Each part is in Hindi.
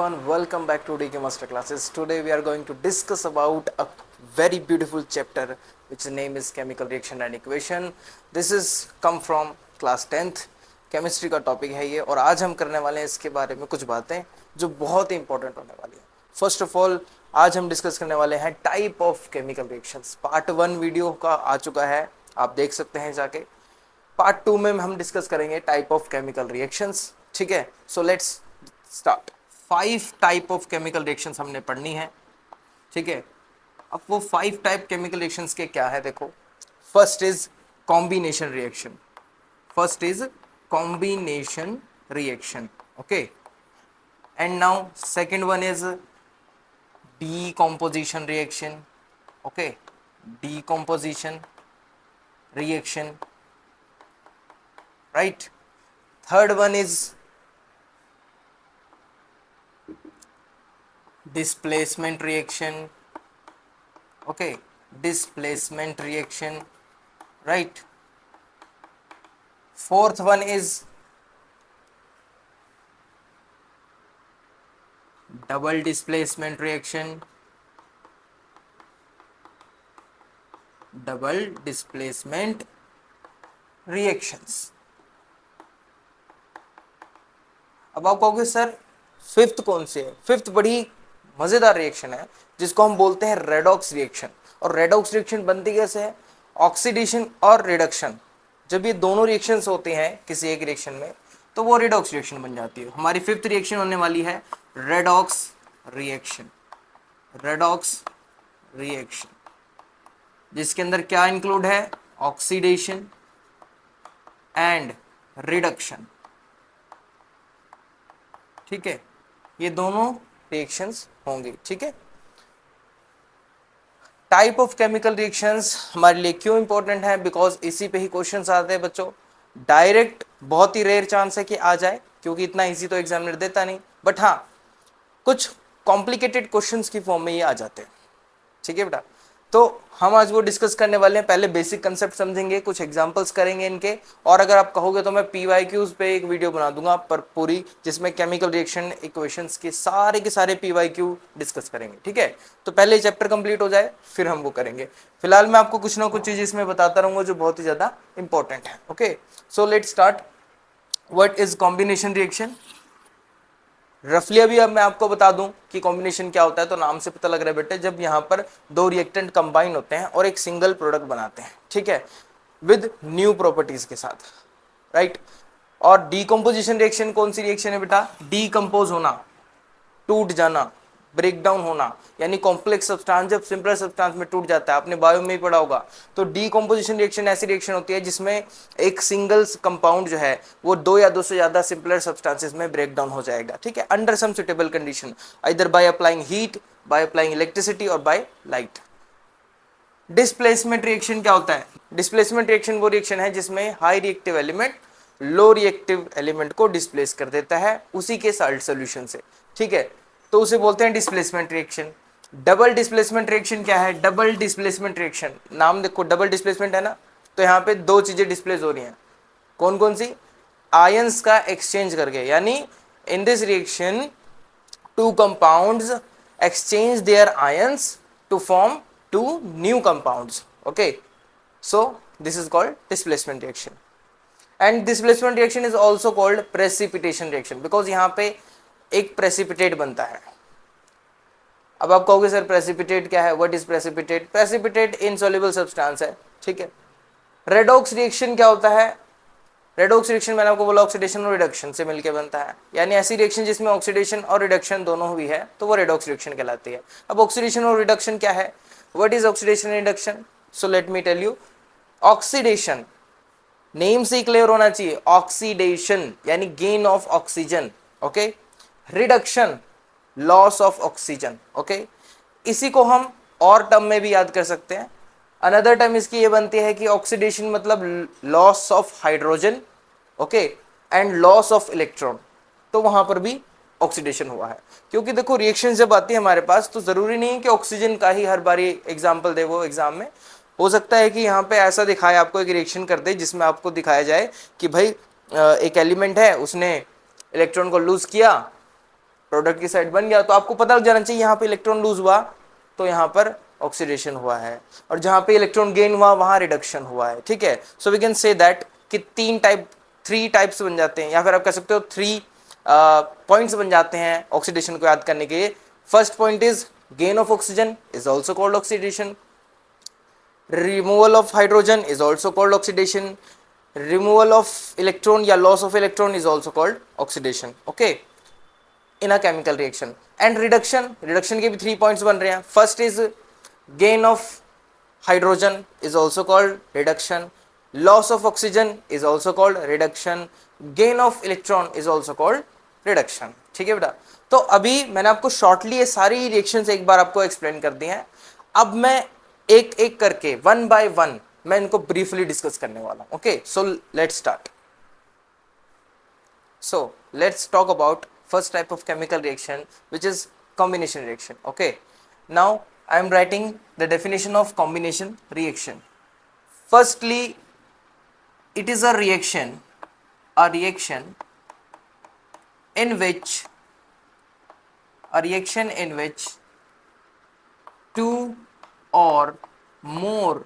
everyone, welcome back to DK Master Classes. Today we are going to discuss about a very beautiful chapter which name is chemical reaction and equation. This is come from class 10th. Chemistry का टॉपिक है ये और आज हम करने वाले हैं इसके बारे में कुछ बातें जो बहुत ही इंपॉर्टेंट होने वाली है. फर्स्ट ऑफ ऑल आज हम डिस्कस करने वाले हैं type of chemical reactions. Part 1 video का आ चुका है, आप देख सकते हैं जाके. पार्ट 2 में हम डिस्कस करेंगे टाइप ऑफ केमिकल रिएक्शंस. ठीक है, so let's start. 5 type of chemical reactions हमने पढ़नी है. ठीक है, अब वो 5 टाइप केमिकल रिएक्शंस के क्या है देखो. First is combination reaction. First is combination reaction. Okay, and now second one is decomposition reaction. Okay, decomposition reaction, right. Third one is displacement reaction. Okay, displacement reaction, right. Fourth one is double displacement reaction. Double displacement reactions. अब आप कहोगे सर फिफ्थ कौन सी है. फिफ्थ बड़ी मजेदार रिएक्शन है जिसको हम बोलते हैं रेडॉक्स रिएक्शन. और रेडॉक्स रिएक्शन बनती कैसे है? ऑक्सीडेशन और रिडक्शन. जब ये दोनों रिएक्शंस होते हैं किसी एक रिएक्शन में तो वो रेडॉक्स रिएक्शन बन जाती है. हमारी फिफ्थ रिएक्शन होने वाली है रेडॉक्स रिएक्शन. रेडॉक्स रिएक्शन जिसके अंदर क्या इंक्लूड है? Oxidation and reduction. ठीक है, ये दोनों रिएक्शंस होंगी. ठीक है, टाइप ऑफ केमिकल रिएक्शंस हमारे लिए क्यों इंपॉर्टेंट है? बिकॉज इसी पे ही क्वेश्चंस आते हैं बच्चों. डायरेक्ट बहुत ही रेयर चांस है कि आ जाए क्योंकि इतना इजी तो एग्जामिनर देता नहीं, बट हाँ कुछ कॉम्प्लिकेटेड क्वेश्चंस की फॉर्म में ये आ जाते हैं. ठीक है बेटा, तो हम आज वो डिस्कस करने वाले हैं. पहले बेसिक कंसेप्ट समझेंगे, कुछ एग्जांपल्स करेंगे इनके, और अगर आप कहोगे तो मैं PYQs पे एक वीडियो बना दूंगा पर पूरी, जिसमें केमिकल रिएक्शन इक्वेशंस के सारे PYQ डिस्कस करेंगे. ठीक है, तो पहले चैप्टर कंप्लीट हो जाए फिर हम वो करेंगे. फिलहाल मैं आपको कुछ ना कुछ चीज़ इसमें बताता रहूंगा जो बहुत ही ज़्यादा इंपॉर्टेंट है. Okay, so let start. What is combination reaction? रफली अभी अब मैं आपको बता दूं कि कॉम्बिनेशन क्या होता है. तो नाम से पता लग रहा है बेटे, जब यहाँ पर दो रिएक्टेंट कंबाइन होते हैं और एक सिंगल प्रोडक्ट बनाते हैं. ठीक है, विद न्यू प्रॉपर्टीज के साथ, राइट. और डीकम्पोजिशन रिएक्शन कौन सी रिएक्शन है बेटा? डीकम्पोज होना, टूट जाना, ब्रेक डाउन होना, यानी कॉम्प्लेक्स सब्सटेंस जब सिंपल सब्सटेंस में टूट जाता है. आपने बायो में ही पढ़ा होगा. तो डीकम्पोजिशन रिएक्शन ऐसी रिएक्शन होती है जिसमें एक सिंगल कंपाउंड जो है वो 2 या 2 से ज्यादा सिंपलर सब्सटेंसेस में ब्रेक डाउन हो जाएगा. ठीक है, under some suitable condition, either by applying heat, by applying electricity और बाय लाइट. डिस्प्लेसमेंट रिएक्शन क्या होता है? डिस्प्लेसमेंट रिएक्शन वो रिएक्शन है जिसमें high reactive element low reactive element को डिस्प्लेस कर देता है उसी के साल्ट सोल्यूशन से. ठीक है, तो उसे बोलते हैं displacement reaction. Double displacement reaction क्या है? डबल डिस्प्लेसमेंट रिएक्शन, नाम देखो डबल डिस्प्लेसमेंट है ना, तो यहाँ पे दो चीजें डिस्प्लेस हो रही हैं. कौन कौन सी? आयंस का एक्सचेंज करके, यानी in this reaction two compounds exchange their ions to form two new compounds. Okay, so this is called displacement reaction. And displacement reaction is also called precipitation reaction, because यहाँ पे एक प्रेसिपिटेट बनता है. अब आप कहोगे सर प्रेसिपिटेट क्या है? What is precipitate? Precipitate insoluble substance है. ठीक है, रेडॉक्स रिएक्शन क्या होता है? रेडॉक्स रिएक्शन मैंने आपको बोला ऑक्सीडेशन और रिडक्शन से मिलकर बनता है, यानी ऐसी रिएक्शन जिसमें ऑक्सीडेशन और रिडक्शन दोनों हुई है तो वो रेडॉक्स रिएक्शन कहलाती है. अब ऑक्सीडेशन और रिडक्शन क्या है? What is oxidation and reduction? So let me tell you. Oxidation name से ही क्लियर होना चाहिए, ऑक्सीडेशन यानी gain of oxygen. Okay, reduction loss of oxygen. Okay, इसी को हम और टर्म में भी याद कर सकते हैं. अनदर टर्म इसकी ये बनती है कि ऑक्सीडेशन मतलब loss of hydrogen, okay, and loss of electron. तो वहां पर भी ऑक्सीडेशन हुआ है, क्योंकि देखो रिएक्शन जब आती है हमारे पास तो जरूरी नहीं है कि ऑक्सीजन का ही हर बारी एग्जाम्पल दे वो एग्जाम में. हो सकता है कि यहाँ पे ऐसा दिखाए आपको, एक रिएक्शन कर दे जिसमें आपको दिखाया जाए कि भाई एक एलिमेंट है, उसने इलेक्ट्रॉन को लूज किया प्रोडक्ट की साइड बन गया, तो आपको पता लग जाना चाहिए यहाँ पे इलेक्ट्रॉन लूज हुआ तो यहाँ पर ऑक्सीडेशन हुआ है, और जहाँ पे इलेक्ट्रॉन गेन हुआ वहाँ रिडक्शन हुआ है, ठीक है। So we can say that कि थ्री टाइप्स बन जाते हैं, या फिर आप कह सकते हो थ्री पॉइंट्स बन जाते हैं ऑक्सीडेशन को याद करने के लिए। First point is gain of oxygen is also called oxidation, removal of hydrogen is also called oxidation, removal of electron या loss of electron is also called oxidation, okay, in a chemical reaction. And reduction के भी 3 points बन रहे हैं. First is gain of hydrogen is also called reduction, loss of oxygen is also called reduction, gain of electron is also called reduction. ठीक है बेटा, तो अभी मैंने आपको शॉर्टली ये सारी रिएक्शंस एक बार आपको एक्सप्लेन कर दी हैं. अब मैं एक एक करके वन बाय वन मैं इनको ब्रीफली डिस्कस करने वाला हूं. Okay, so let's start. So let's talk about first type of chemical reaction, which is combination reaction. Okay, now I am writing the definition of combination reaction. Firstly, it is a reaction in which two or more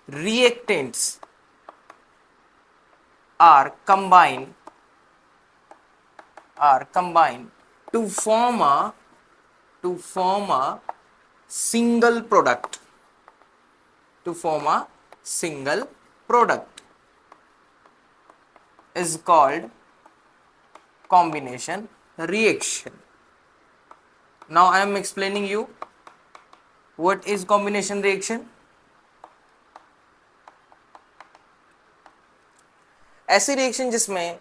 reactants are combined to form a single product, is called combination reaction. Now I am explaining you what is combination reaction. ऐसी रिएक्शन जिसमें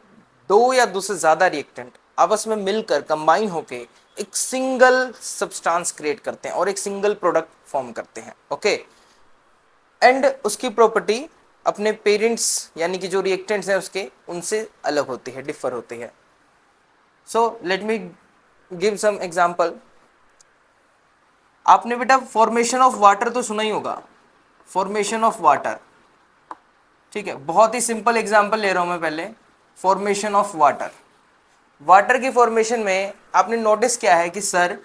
दो या दो से ज्यादा रिएक्टेंट आपस में मिलकर कंबाइन होके एक सिंगल सब्सटेंस क्रिएट करते हैं और एक सिंगल प्रोडक्ट फॉर्म करते हैं. ओके, एंड उसकी प्रॉपर्टी अपने पेरेंट्स यानी कि जो रिएक्टेंट्स हैं उसके उनसे अलग होती है, डिफर होती है. So let me give some example. आपने बेटा फॉर्मेशन ऑफ वाटर तो सुना ही होगा, फॉर्मेशन ऑफ वाटर. ठीक है, बहुत ही सिंपल एग्जांपल ले रहा हूं मैं पहले. फॉर्मेशन ऑफ वाटर की फॉर्मेशन में आपने नोटिस किया है कि सर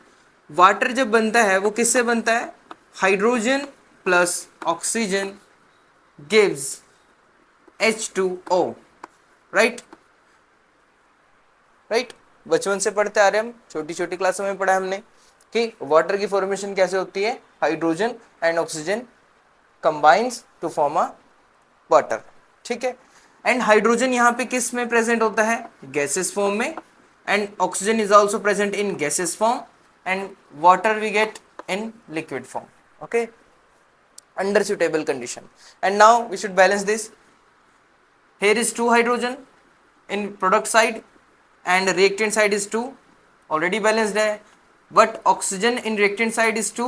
वाटर जब बनता है वो किससे बनता है? Hydrogen plus oxygen gives H2O. Right, बचपन से पढ़ते आ रहे हम, छोटी छोटी क्लासों में पढ़ा हमने कि वाटर की फॉर्मेशन कैसे होती है. Hydrogen and oxygen combines to form a water. ठीक है, एंड हाइड्रोजन यहाँ पे किस में प्रेजेंट होता है? गैसेस फॉर्म में, and oxygen is also present in gases form, and water we get in liquid form. Okay, under suitable condition. And now we should balance this. Here is 2 hydrogen in product side and reactant side is 2, already balanced है. But oxygen in reactant side is 2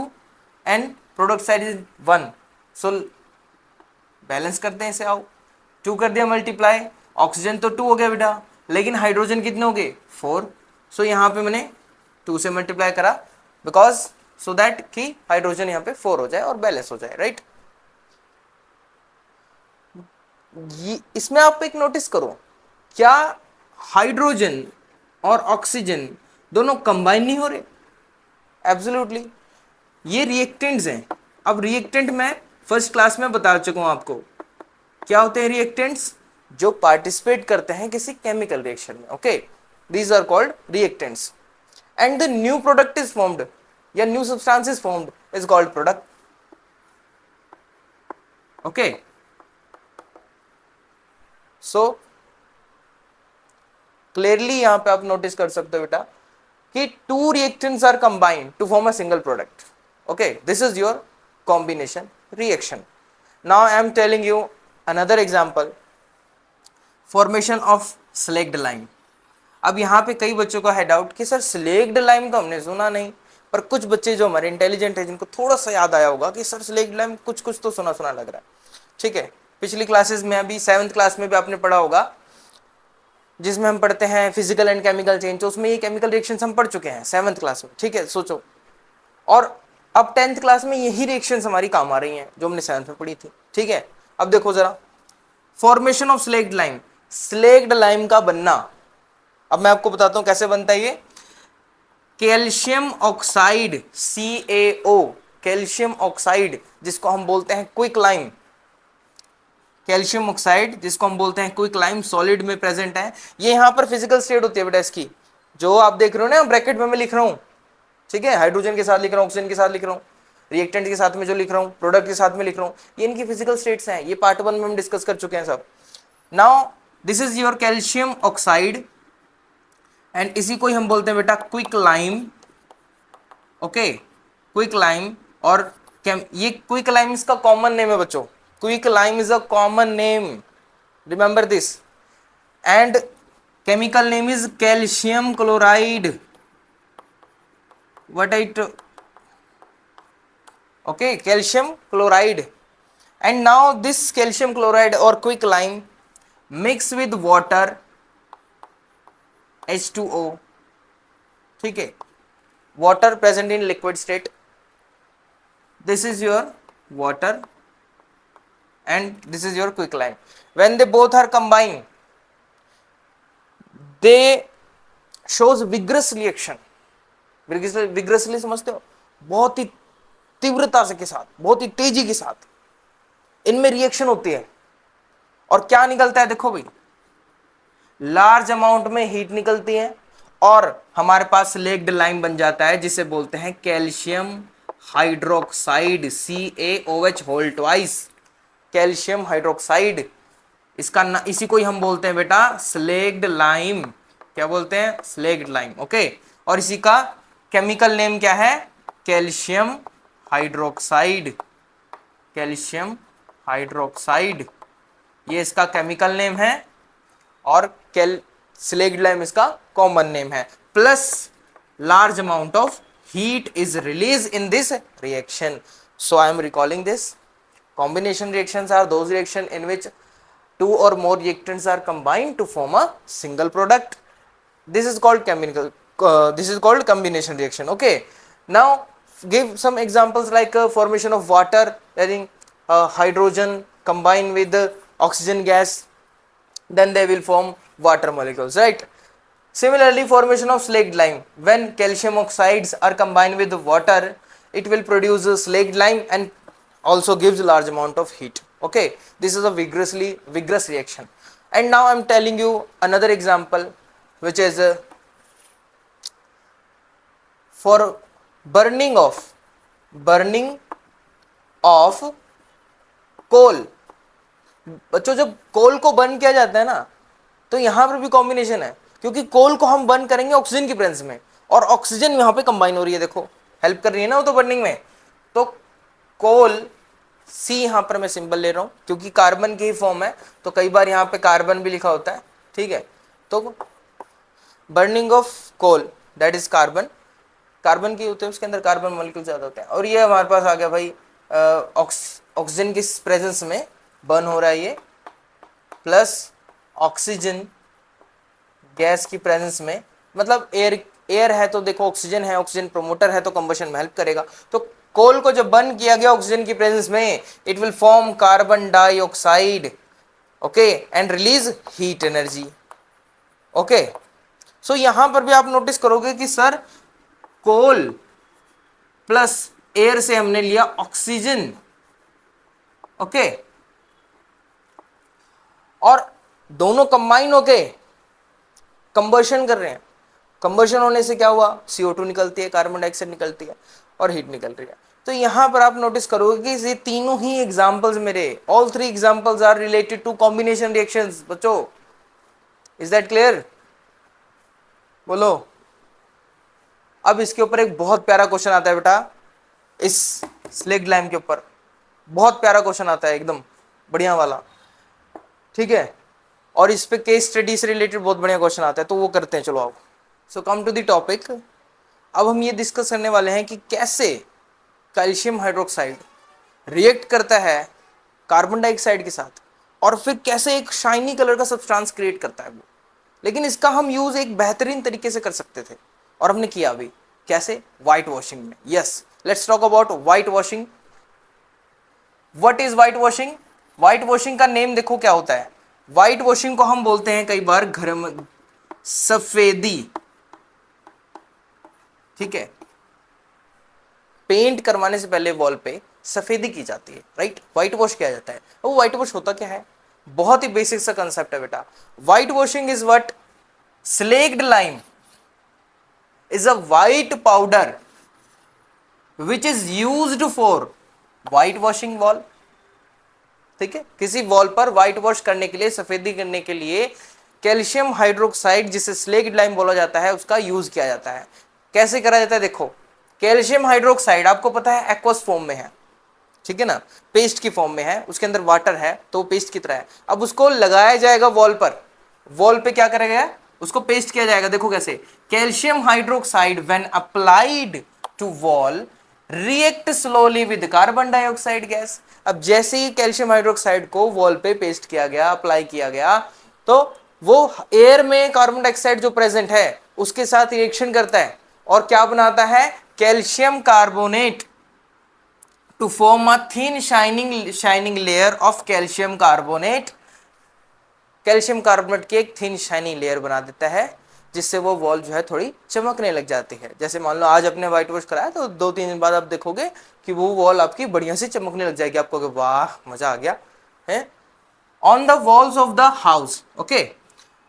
and product side is 1. So balance करते हैं इसे. आओ 2 कर दिया मल्टीप्लाई, ऑक्सीजन तो 2 हो गया बेटा, लेकिन हाइड्रोजन कितने हो गए? 4. सो यहाँ पे मैंने 2 से मल्टीप्लाई करा बिकॉज सो दैट कि हाइड्रोजन यहाँ पे 4 हो जाए और बैलेंस हो जाए. राइट, इसमें आप एक नोटिस करो, क्या हाइड्रोजन और ऑक्सीजन दोनों कंबाइन नहीं हो रहे? एब्सोल्युटली, ये रिएक्टेंट्स हैं. अब रिएक्टेंट मैं फर्स्ट क्लास में बता चुका हूं आपको क्या होते हैं रिएक्टेंट्स, जो पार्टिसिपेट करते हैं किसी केमिकल रिएक्शन में. Okay, these are called reactants. And the new product is formed या new substance is formed is called product. Okay, so clearly यहां पे आप नोटिस कर सकते हो बेटा कि 2 reactants are combined to form a single product. Okay, this is your combination reaction. Now I am telling you another example, formation of slaked lime. अब यहाँ पे कई बच्चों का है डाउट कि सर स्लेक्ड लाइम तो हमने सुना नहीं, पर कुछ बच्चे जो हमारे इंटेलिजेंट है जिनको थोड़ा सा याद आया होगा कि सर स्लेक्ड लाइम कुछ कुछ तो सुना सुना लग रहा है. ठीक है, पिछली क्लासेस में अभी 7th क्लास में भी आपने पढ़ा होगा जिसमें हम पढ़ते हैं फिजिकल एंड केमिकल चेंज, तो उसमें ये केमिकल रिएक्शंस हम पढ़ चुके हैं 7th क्लास में. ठीक है, सोचो, और अब 10th क्लास में यही रिएक्शंस हमारी काम आ रही हैं जो हमने 7th में पढ़ी थी. ठीक है, अब देखो जरा, formation of slaked lime. Slaked lime का बनना, अब मैं आपको बताता हूं कैसे बनता है ये। Calcium oxide CaO, calcium oxide जिसको हम बोलते हैं क्विक लाइम, कैल्शियम ऑक्साइड जिसको हम बोलते हैं क्विक लाइम सॉलिड में प्रेजेंट है। ये यहां पर फिजिकल स्टेट होती है बेटा इसकी, जो आप देख रहे हो ना ब्रैकेट में मैं लिख रहा हूं, ठीक है, हाइड्रोजन के साथ लिख रहा हूं, ऑक्सीजन के साथ लिख रहा हूं, रिएक्टेंट के साथ में जो लिख रहा हूं, प्रोडक्ट के साथ में लिख रहा हूं, ये इनकी फिजिकल स्टेट्स हैं। ये पार्ट 1 में हम डिस्कस कर चुके हैं सब। Now this is your calcium oxide and इसी को ही हम बोलते हैं बेटा quick lime. Okay, quick lime. और ये क्विक लाइम इसका कॉमन नेम है बच्चों, quick lime is a common name, remember this. And chemical name is calcium chloride, what it, okay, calcium chloride. And now this calcium chloride or quick lime mix with water H2O, ठीक है, water present in liquid state, this is your water and this is your quick lime. When they both are combined they shows vigorous reaction, vigorously समझते हो, बहुत ही तीव्रता से के साथ, बहुत ही तेजी के साथ इनमें रिएक्शन होती है। और क्या निकलता है देखो भाई, लार्ज अमाउंट में हीट निकलती है और हमारे पास स्लेग्ड लाइम बन जाता है जिसे बोलते हैं calcium hydroxide CaOH whole twice, calcium hydroxide. इसका ना, इसी को ही हम बोलते हैं बेटा स्लेग्ड लाइम, क्या बोलते हैं, स्लेग्ड लाइम। ओके, और इसी का केमिकल नेम क्या है, कैल्शियम हाइड्रोक्साइड, कैल्शियम हाइड्रोक्साइड, ये इसका केमिकल नेम है और स्लेग्ड लाइम इसका कॉमन नेम है। Plus large amount of heat is release in this reaction. So I am recalling this, combination reactions are those reaction in which two or more reactants are combined to form a single product. This is called chemical, this is called combination reaction. Okay, now give some examples like formation of water, letting hydrogen combine with oxygen gas, then they will form water molecules, right? Similarly, formation of slaked lime, when calcium oxides are combined with water it will produce a slaked lime and also gives large amount of heat. Okay, this is a vigorous reaction. And now I am telling you another example which is for burning of कोल। बच्चों जब कोल को बर्न किया जाता है ना तो यहां पर भी कॉम्बिनेशन है, क्योंकि कोल को हम बर्न करेंगे ऑक्सीजन की प्रेजेंस में और ऑक्सीजन यहां पे कंबाइन हो रही है, देखो हेल्प कर रही है ना वो तो बर्निंग में। तो कोल C यहां पर मैं सिंबल ले रहा हूं क्योंकि कार्बन की ही फॉर्म है, तो कई बार यहां पे कार्बन भी लिखा होता है, ठीक है। तो burning of coal that is carbon, carbon की होते हैं उसके अंदर कार्बन मॉलिक्यूल ज्यादा होते हैं। और ये हमारे पास आ गया भाई ऑक्सीजन की प्रेजेंस में बर्न हो रहा है ये, प्लस ऑक्सीजन गैस की प्रेजेंस में, मतलब एयर है तो देखो ऑक्सीजन है, ऑक्सीजन प्रोमोटर है तो कंबशन में हेल्प करेगा। तो कोल को जब बर्न किया गया ऑक्सीजन की प्रेजेंस में it will form carbon dioxide, okay, and release heat energy. Okay, so यहां पर भी आप नोटिस करोगे कि सर कोल प्लस एयर से हमने लिया ऑक्सीजन, ओके, और दोनों कंबाइन होके कंबशन कर रहे हैं। कंबशन होने से क्या हुआ, CO2 निकलती है, कार्बन डाइऑक्साइड निकलती है और हीट निकल रही है। तो यहां पर आप नोटिस करोगे कि ये तीनों ही एग्जांपल्स मेरे, all three examples are related to combination reactions. बच्चों इज दैट क्लियर, बोलो। अब इसके ऊपर एक बहुत प्यारा क्वेश्चन आता है बेटा, इस स्लेग्ड लाइम के ऊपर बहुत प्यारा क्वेश्चन आता है, एकदम बढ़िया वाला, ठीक है। और इस पे केस स्टडी से रिलेटेड बहुत बढ़िया क्वेश्चन आता है, तो वो करते हैं, चलो आओ। सो कम टू द टॉपिक। अब हम ये डिस्कस करने वाले हैं कि कैसे कैल्शियम हाइड्रोक्साइड रिएक्ट करता है कार्बन डाइऑक्साइड के साथ और फिर कैसे एक शाइनी कलर का सब्सटेंस क्रिएट करता है वो। लेकिन इसका हम यूज एक बेहतरीन तरीके से कर सकते थे और हमने किया अभी, कैसे, व्हाइट वॉशिंग में। Yes, let's talk about white washing. What is white washing? White washing का नेम देखो क्या होता है, व्हाइट वॉशिंग को हम बोलते हैं कई बार घर में सफेदी, ठीक है। पेंट करवाने से पहले वॉल पे सफेदी की जाती है, राइट। व्हाइट वॉश किया जाता है। वो व्हाइट वॉश होता क्या है, बहुत ही बेसिक सा कंसेप्ट है बेटा। White washing is what, slaked lime is a white powder which is used for white washing wall, ठीक है। किसी वॉल पर व्हाइट वॉश करने के लिए, सफेदी करने के लिए कैल्शियम हाइड्रोक्साइड, जिसे स्लेक्ड लाइम बोला जाता है, उसका यूज किया जाता है। कैसे करा जाता है, देखो कैल्शियम हाइड्रोक्साइड आपको पता है एक्वस फॉर्म में है, ठीक है ना, पेस्ट की फॉर्म में है, उसके अंदर वाटर है तो पेस्ट की तरह है। अब उसको लगाया जाएगा वॉल पर, वॉल पे क्या करेगा गया, उसको पेस्ट किया जाएगा। देखो कैसे, calcium hydroxide when applied to wall react slowly with carbon dioxide gas. अब जैसे ही कैल्शियम हाइड्रोक्साइड को वॉल पे पेस्ट किया गया, अप्लाई किया गया, तो वो एयर में कार्बन डाइऑक्साइड जो प्रेजेंट है उसके साथ रिएक्शन करता है और क्या बनाता है, calcium carbonate, to form a thin shining layer of calcium carbonate. Calcium carbonate की एक थिन शाइनिंग लेयर बना देता है, जिससे वो वॉल जो है थोड़ी चमकने लग जाती है। जैसे मान लो आज अपने व्हाइट वॉश कराया तो 2-3 दिन बाद आप देखोगे कि वो वॉल आपकी बढ़िया से चमकने लग जाएगी, आपको वाह मजा आ गया है। On the walls of the house, okay,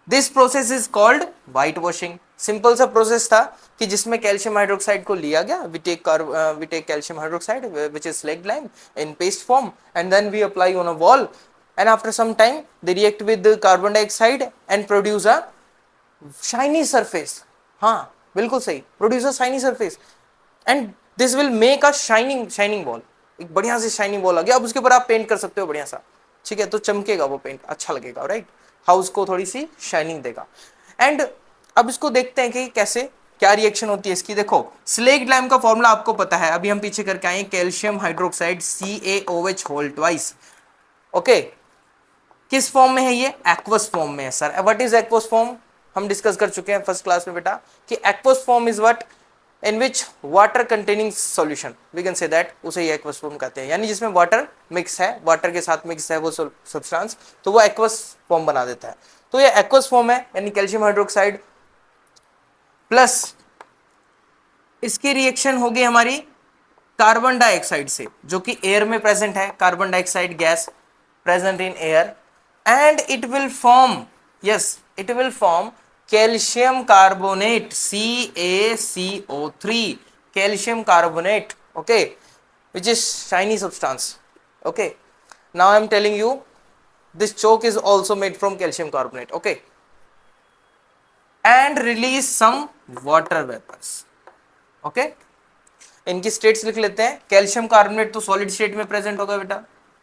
this process is called white washing. Simple सा प्रोसेस था कि जिसमें कैल्शियम हाइड्रोक्साइड को लिया गया, we take calcium hydroxide which is slaked lime in paste form and then we apply on a wall and after some time they react with the carbon dioxide and produce a shiny surface। हाँ बिल्कुल सही, produce a shiny surface and this will make a shining wall। एक बढ़िया से शाइनिंग वॉल आ गया। अब उसके ऊपर आप पेंट कर सकते हो बढ़िया सा, ठीक है, तो चमकेगा वो पेंट, अच्छा लगेगा, राइट, हाउस को थोड़ी सी शाइनिंग देगा। एंड अब इसको देखते हैं कि कैसे क्या रिएक्शन होती है इसकी। देखो स्लेक्ड लाइम का फॉर्मूला आपको पता है, अभी हम पीछे करके आए, calcium hydroxide CaOH whole twice, okay. किस फॉर्म में है ये, एक्वस फॉर्म में है sir. What is aqueous form, हम डिस्कस कर चुके हैं फर्स्ट क्लास में बेटा कि aqueous form is what, in which water containing solution, we can say that, उसे ही एक्वस फॉर्म कहते हैं, यानी जिसमें वाटर मिक्स है, वाटर के साथ मिक्स है वो सब्सटेंस, तो वो एक्वस फॉर्म बना देता है। तो ये एक्वस फॉर्म है, यानी कैल्शियम हाइड्रोक्साइड प्लस इसकी रिएक्शन होगी हमारी कार्बन डाइऑक्साइड से, जो कि एयर में प्रेजेंट है, carbon dioxide gas present in air, and it will form, yes it will form calcium carbonate CaCO3, calcium carbonate, okay, which is shiny substance, okay। now I am telling you this chalk is also made from calcium carbonate, okay, and release some water vapors, okay। इनकी स्टेट्स लिख लेते हैं। कैल्शियम कार्बोनेट तो सॉलिड स्टेट में प्रेजेंट होगा बेटा,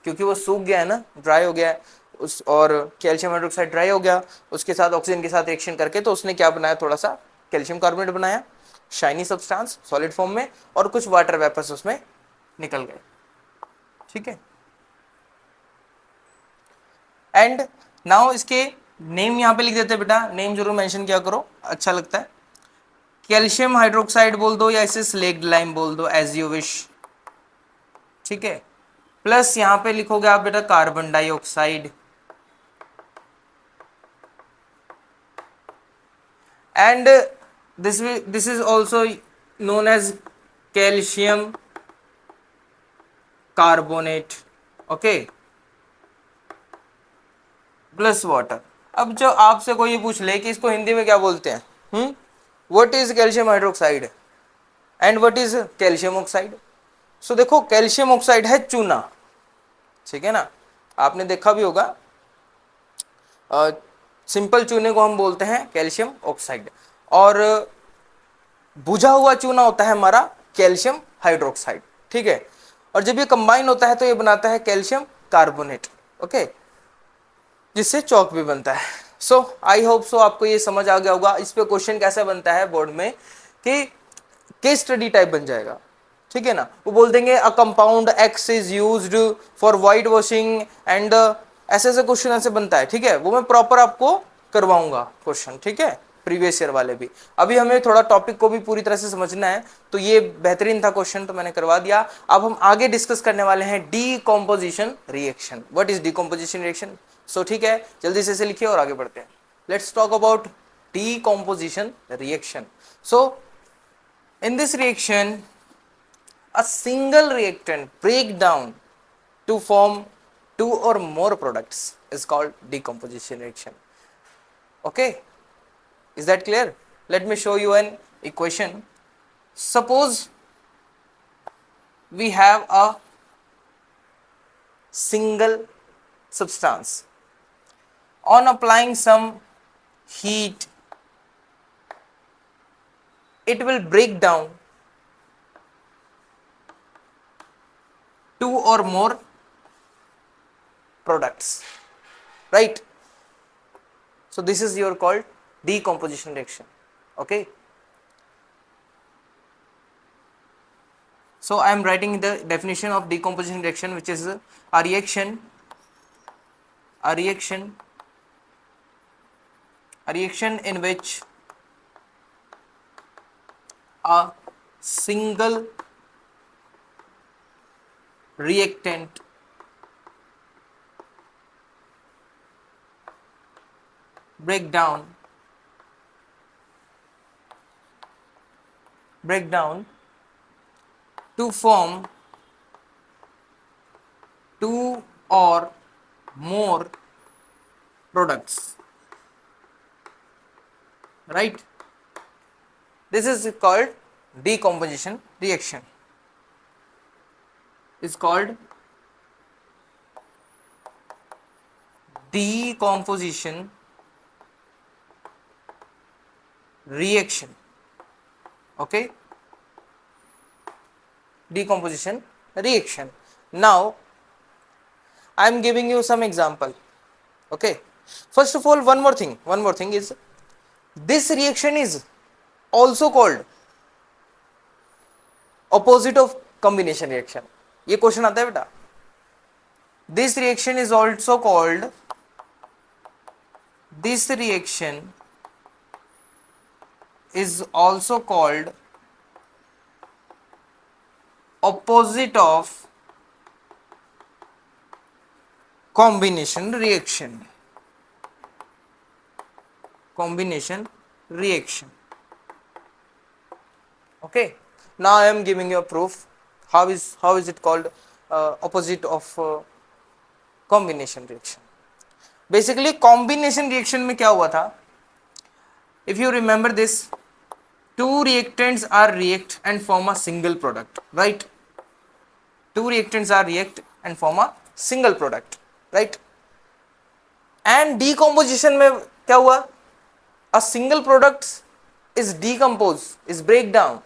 क्योंकि वो सूख गया है ना, ड्राई हो गया है उस, और कैल्शियम हाइड्रोक्साइड ड्राई हो गया, उसके साथ ऑक्सीजन के साथ रिएक्शन करके तो उसने क्या बनाया, थोड़ा सा कैल्शियम कार्बोनेट बनाया, शाइनी सब्सटेंस सॉलिड फॉर्म में, और कुछ वाटर वेपर्स उसमें निकल गए, ठीक है। एंड नाउ इसके नेम यहाँ पे लिख देते हैं बेटा, नेम जरूर मेंशन किया करो, अच्छा लगता है। कैल्शियम हाइड्रोक्साइड बोल दो या इसे स्लेक्ड लाइम बोल दो, एज यू विश, ठीक है। प्लस यहां पे लिखोगे आप बेटा carbon dioxide, and this is also known as calcium carbonate, okay, plus water. अब जो आपसे कोई ये पूछ ले कि इसको हिंदी में क्या बोलते हैं, what is calcium hydroxide and what is calcium oxide. So देखो कैल्शियम ऑक्साइड है चूना, ठीक है ना, आपने देखा भी होगा, सिंपल चूने को हम बोलते हैं कैल्शियम ऑक्साइड, और बुझा हुआ चूना होता है हमारा कैल्शियम हाइड्रोक्साइड, ठीक है। और जब ये कंबाइन होता है तो ये बनाता है कैल्शियम कार्बोनेट, ओके, जिससे चौक भी बनता है। सो आई होप सो आपको ये समझ आ गया होगा। इस पे क्वेश्चन कैसे बनता है बोर्ड में कि केस स्टडी टाइप बन जाएगा, ठीक है ना, वो बोल देंगे a compound x is used for white washing and ऐसे ऐसे क्वेश्चन ऐसे बनता है, ठीक है, वो मैं प्रॉपर आपको करवाऊंगा क्वेश्चन, ठीक है, प्रीवियस ईयर वाले भी। अभी हमें थोड़ा टॉपिक को भी पूरी तरह से समझना है, तो ये बेहतरीन था क्वेश्चन, तो मैंने करवा दिया। अब हम आगे डिस्कस करने वाले हैं decomposition reaction. What is decomposition reaction, so ठीक है, जल्दी से इसे लिखिए और आगे बढ़ते हैं. Let's talk about decomposition reaction. So in this reaction a single reactant break down to form two or more products is called decomposition reaction. Okay, is that clear? Let me show you an equation. Suppose we have a single substance. On applying some heat, it will break down two or more products, right? So this is your called decomposition reaction. Okay, so I am writing the definition of decomposition reaction, which is a reaction in which a single reactant break down to form two or more products, right? This is called decomposition reaction. Is called decomposition reaction. Okay, decomposition reaction. Now I am giving you some example. Okay, first of all, one more thing is this reaction is also called opposite of combination reaction. ये क्वेश्चन आता है बेटा. This reaction is also called opposite of combination reaction. Okay, now I am giving you a proof. How is it called opposite of combination reaction? Basically combination reaction में क्या हुआ था? If you remember this, two reactants are react and form a single product, right? Two reactants are react and form a single product, right? And decomposition में क्या हुआ? A single product is decomposed, is break down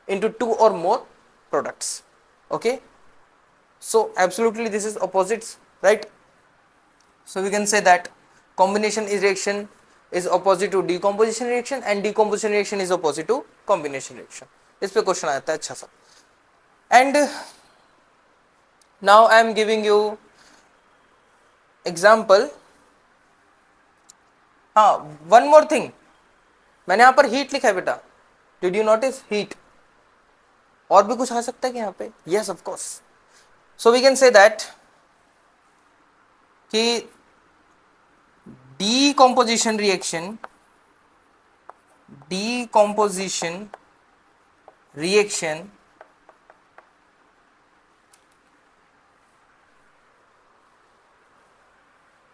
into two or more products. Okay, so absolutely this is opposites, right? So we can say that combination reaction is opposite to decomposition reaction and decomposition reaction is opposite to combination reaction. इस पे क्वेश्चन आता है अच्छा सा. And now I am giving you example. हाँ, one more thing, मैंने यहाँ पर हीट लिखा है बेटा. Did you notice heat? और भी कुछ आ सकता है कि यहाँ पे? Yes, of course. So we can say that कि decomposition reaction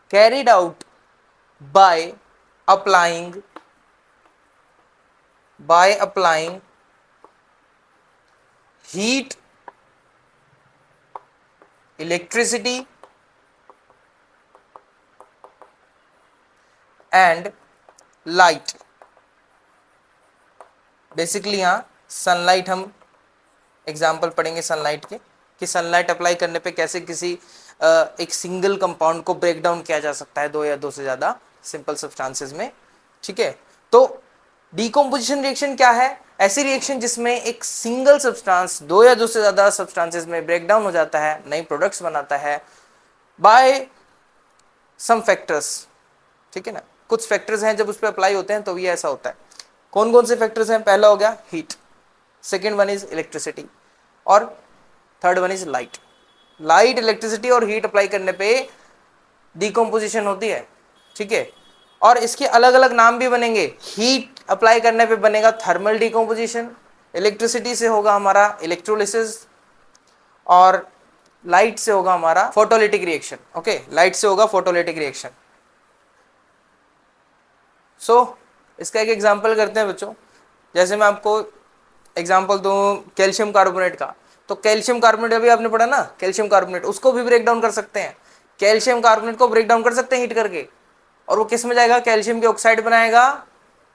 carried out by applying heat, electricity and light. Basically यहाँ सनलाइट, हम एग्जाम्पल पढ़ेंगे सनलाइट के कि सनलाइट अप्लाई करने पे कैसे किसी एक सिंगल कंपाउंड को ब्रेक डाउन किया जा सकता है दो या दो से ज़्यादा सिंपल सब्सटेंसेस में. ठीक है, तो डिकम्पोजिशन रिएक्शन क्या है? ऐसी रिएक्शन जिसमें एक सिंगल सब्सटेंस दो या दो से ज़्यादा सब्सटेंसेस में ब्रेक डाउन हो जाता है, नई प्रोडक्ट्स बनाता है बाय सम फैक्टर्स. ठीक है ना, कुछ फैक्टर्स हैं जब उस पर अप्लाई होते हैं तो ये ऐसा होता है. कौन कौन से फैक्टर्स हैं? पहला हो गया heat, second one is electricity और third one is light. Electricity और हीट अप्लाई करने पे डिकम्पोजिशन होती है, ठीक है। और इसके अलग अलग नाम भी बनेंगे। हीट अप्लाई करने पे बनेगा थर्मल डिकम्पोजिशन, इलेक्ट्रिसिटी से होगा हमारा इलेक्ट्रोलिसिस, और लाइट से होगा हमारा फोटोलिटिक रिएक्शन। ओके, लाइट से होगा फोटोलिटिक रिएक्शन। सो इसका एक एग्जांपल करते हैं बच्चों। जैसे मैं आपको एग्जांपल दूं कैल्शियम कार्बोनेट का, तो कैल्शियम कार्बोनेट अभी आपने पढ़ा ना, कैल्शियम कार्बोनेट, उसको भी ब्रेक डाउन कर सकते हैं। कैल्शियम कार्बोनेट को ब्रेक डाउन कर सकते हैं हीट करके, और वो किस में जाएगा, कैल्शियम के ऑक्साइड बनाएगा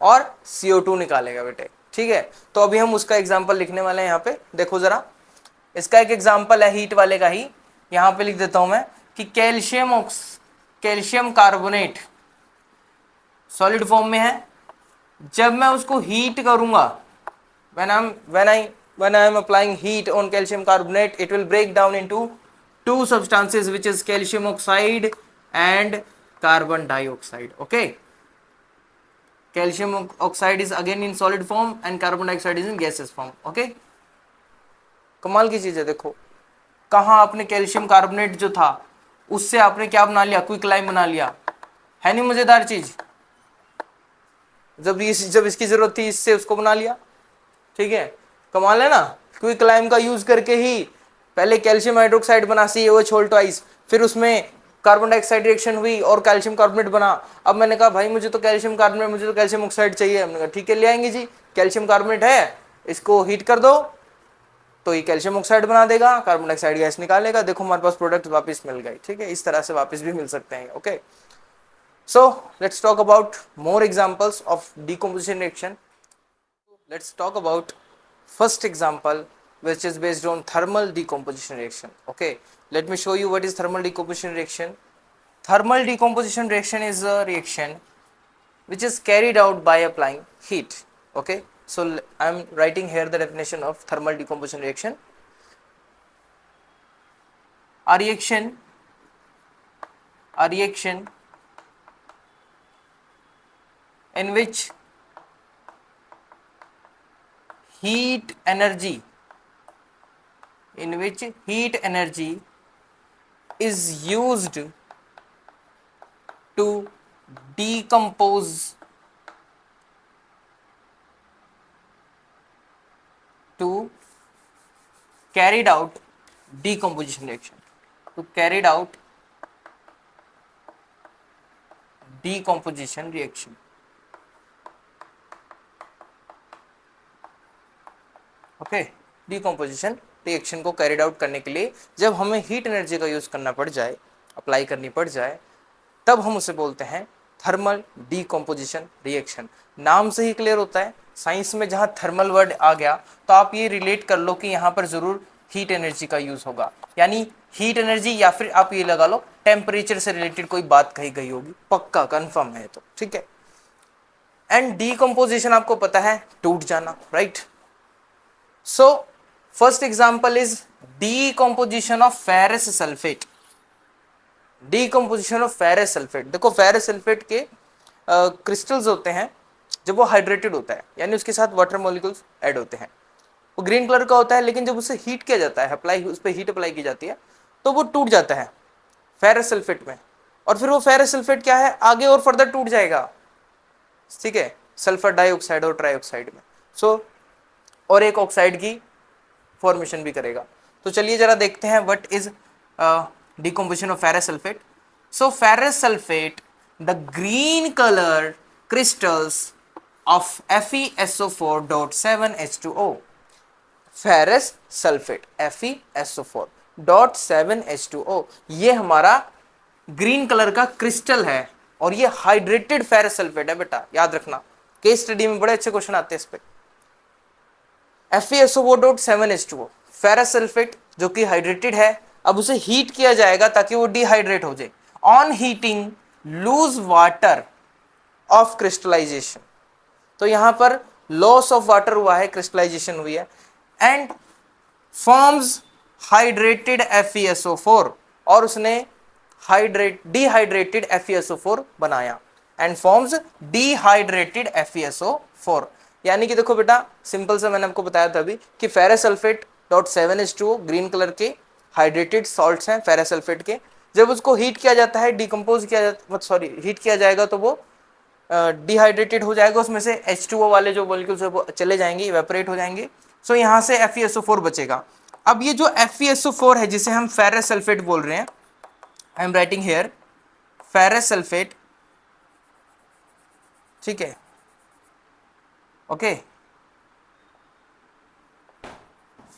और CO2 निकालेगा बेटे, ठीक है। तो अभी हम उसका एग्जाम्पल लिखने वाले हैं यहाँ पे, देखो जरा। इसका एक एग्जाम्पल है हीट वाले का ही, यहाँ पे लिख देता हूं मैं कि कैल्शियम कार्बोनेट सॉलिड फॉर्म में है। जब मैं उसको हीट करूंगा, when I am applying heat on calcium carbonate, it will break down into two substances, which is calcium oxide and carbon dioxide. Okay, calcium oxide is again in solid form and carbon dioxide is in gaseous form. Okay, कमाल की चीज है। देखो कहाँ आपने कैल्शियम कार्बोनेट जो था उससे आपने क्या बना लिया, क्विकलाइम बना लिया, है नहीं मजेदार चीज। जब इसकी जरूरत थी इससे उसको बना लिया, ठीक है, कमाल है ना। क्विकलाइम का यूज करके ही पहले कैल्शियम हाइड्रोक्साइड बना CaOH ट्वाइस, फिर उसमें कार्बन डाइऑक्साइड रिएक्शन हुई और कैल्शियम कार्बोनेट बना। अब मैंने कहा भाई मुझे तो कैल्शियम कार्बोनेट, मुझे तो कैल्शियम ऑक्साइड चाहिए। हमने कहा ठीक है ले आएंगे जी, कैल्शियम कार्बोनेट है, इसको हीट कर दो तो ये कैल्शियम ऑक्साइड बना देगा, कार्बन डाइऑक्साइड गैस निकालेगा, देखो हमारे पास प्रोडक्ट वापस मिल गए, ठीक है। इस तरह से वापस भी मिल सकते हैं। Okay, so let's talk about more examples of decomposition reaction. Let's talk about first example, which is based on thermal decomposition reaction. Okay, let me show you what is thermal decomposition reaction. Thermal decomposition reaction is a reaction which is carried out by applying heat. Okay, so I am writing here the definition of thermal decomposition reaction. A reaction in which heat energy is used to decompose carried out decomposition reaction, to carried out decomposition reaction. Okay, decomposition reaction को कैरिड आउट करने के लिए जब हमें हीट एनर्जी का यूज करना पड़ जाए, अप्लाई करनी पड़ जाए, तब हम उसे बोलते हैं थर्मल डिकम्पोजिशन रिएक्शन। नाम से ही क्लियर होता है, साइंस में जहाँ थर्मल वर्ड आ गया तो आप ये रिलेट कर लो कि यहाँ पर जरूर हीट एनर्जी का यूज होगा, यानी हीट एनर्जी, या फिर आप ये लगा लो टेम्परेचर से रिलेटेड कोई बात कही गई होगी, पक्का कंफर्म है तो, ठीक है। एंड डिकम्पोजिशन आपको पता है टूट जाना, right. So first example is decomposition of ferrous sulfate. Decomposition of ferrous sulfate, देखो ferrous sulfate के क्रिस्टल्स होते हैं जब वो हाइड्रेटेड होता है, यानी उसके साथ वाटर मॉलिक्यूल्स ऐड होते हैं, वो ग्रीन कलर का होता है, लेकिन जब उसे हीट किया जाता है, अप्लाई उस पर हीट अप्लाई की जाती है तो वो टूट जाता है फेरस सल्फेट में, और फिर वो फेरस सल्फेट क्या है आगे और फर्दर टूट जाएगा, ठीक है, सल्फर डाइऑक्साइड और ट्राइऑक्साइड में। सो और एक ऑक्साइड की फॉर्मेशन भी करेगा। तो चलिए जरा देखते हैं what is decomposition of ferrous sulphate. So ferrous sulphate, the green colour crystals of FeSO4.7H2O, ferrous sulphate FeSO4.7H2O, ये हमारा ग्रीन कलर का क्रिस्टल है और ये हाइड्रेटेड फेरस सल्फेट है बेटा, याद रखना, केस स्टडी में बड़े अच्छे क्वेश्चन आते हैं इस पे। FeSO4.7H2O, फेरस सल्फेट जो कि हाइड्रेटेड है, अब उसे हीट किया जाएगा ताकि वो डिहाइड्रेट हो जाए। On heating lose water of crystallisation, तो यहां पर लॉस ऑफ वाटर हुआ है, क्रिस्टलाइजेशन हुई है, एंड फॉर्म्स हाइड्रेटेड FeSO4, और उसने डिहाइड्रेटेड FeSO4 बनाया, एंड फॉर्म्स डिहाइड्रेटेड FeSO4। यानी कि देखो बेटा सिंपल से मैंने आपको बताया था अभी कि ferrous sulphate .7H2O green colour के हाइड्रेटेड सॉल्ट्स हैं फेरस सल्फेट के, जब उसको हीट किया जाता है, डिकम्पोज किया जाता, सॉरी हीट किया जाएगा तो वो डिहाइड्रेटेड हो जाएगा, उसमें से H2O वाले जो मॉलिक्यूल्स है वो चले जाएंगे, इवेपोरेट हो जाएंगे। सो यहाँ से FeSO4 बचेगा। अब ये जो FeSO4 है जिसे हम फेरस सल्फेट बोल रहे हैं, I am writing here ferrous sulphate, ठीक है, okay,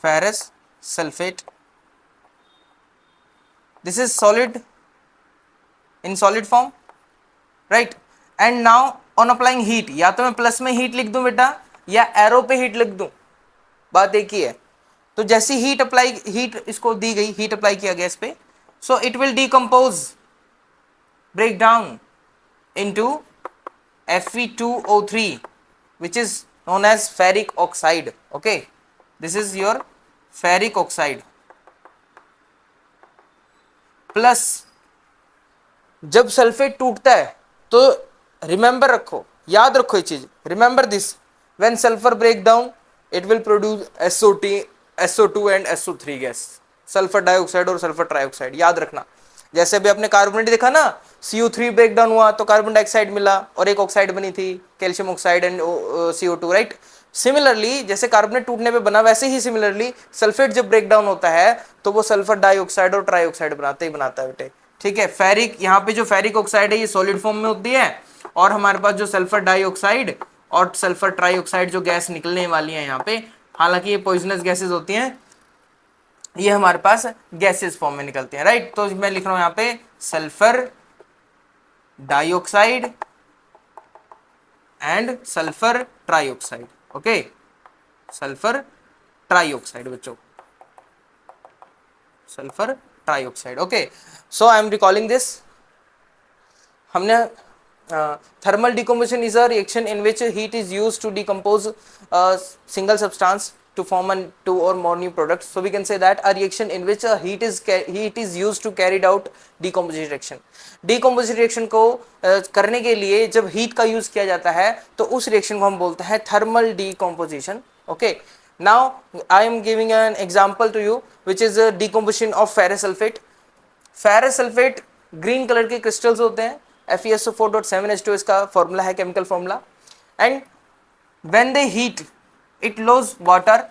ferrous sulphate, this is solid in solid form, right. And now on applying heat, या तो मैं प्लस में हीट लिख दूं बेटा या एरो पे हीट लिख दूं, बात एक ही है। तो जैसी हीट अप्लाई, हीट इसको दी गई, हीट अप्लाई किया गया इस पे, so it will decompose, break down into Fe2O3 which is known as ferric oxide, okay, this is your ferric oxide। Plus जब सल्फेट टूटता है तो रिमेंबर रखो, याद रखो ये चीज, remember this, when sulphur break down it will produce SO2 and SO3 gas, sulphur dioxide और सल्फर ट्राइऑक्साइड, याद रखना। जैसे अभी आपने कार्बोनेट देखा ना, CO3 ब्रेक डाउन हुआ तो कार्बन डाइऑक्साइड मिला और एक ऑक्साइड बनी थी, calcium oxide and CO2, right. Similarly जैसे कार्बोनेट टूटने पे बना, वैसे ही सिमिलरली सल्फेट जब ब्रेक डाउन होता है तो वो सल्फर डाइऑक्साइड और ट्राइऑक्साइड बनाते ही बनाता है बेटे, ठीक है। फेरिक, यहाँ पे जो फेरिक ऑक्साइड है ये सॉलिड फॉर्म में होती है, और हमारे पास जो सल्फर डाइऑक्साइड और सल्फर ट्राइऑक्साइड जो गैस निकलने वाली है यहाँ पे, हालांकि ये पॉइजनस गैसेस होती हैं, ये हमारे पास गैसेस फॉर्म में निकलती हैं, राइट। तो मैं लिख रहा हूं यहाँ पे sulphur dioxide and sulphur trioxide, okay, sulphur trioxide बच्चों, sulphur trioxide, okay. So I am recalling this, हमने thermal decomposition is a reaction in which heat is used to decompose a single substance to form two or more new products. So we can say that a reaction in which heat is used to carry out decomposition reaction. Decomposition reaction को करने के लिए जब heat का use किया जाता है तो उस reaction को हम बोलते हैं thermal decomposition, okay. Now I am giving an example to you which is a decomposition of ferrous sulfate. Ferrous sulfate green color के crystals होते हैं, FeSO4.7H2 इसका फॉर्मूला है, chemical formula, and when they heat it loss water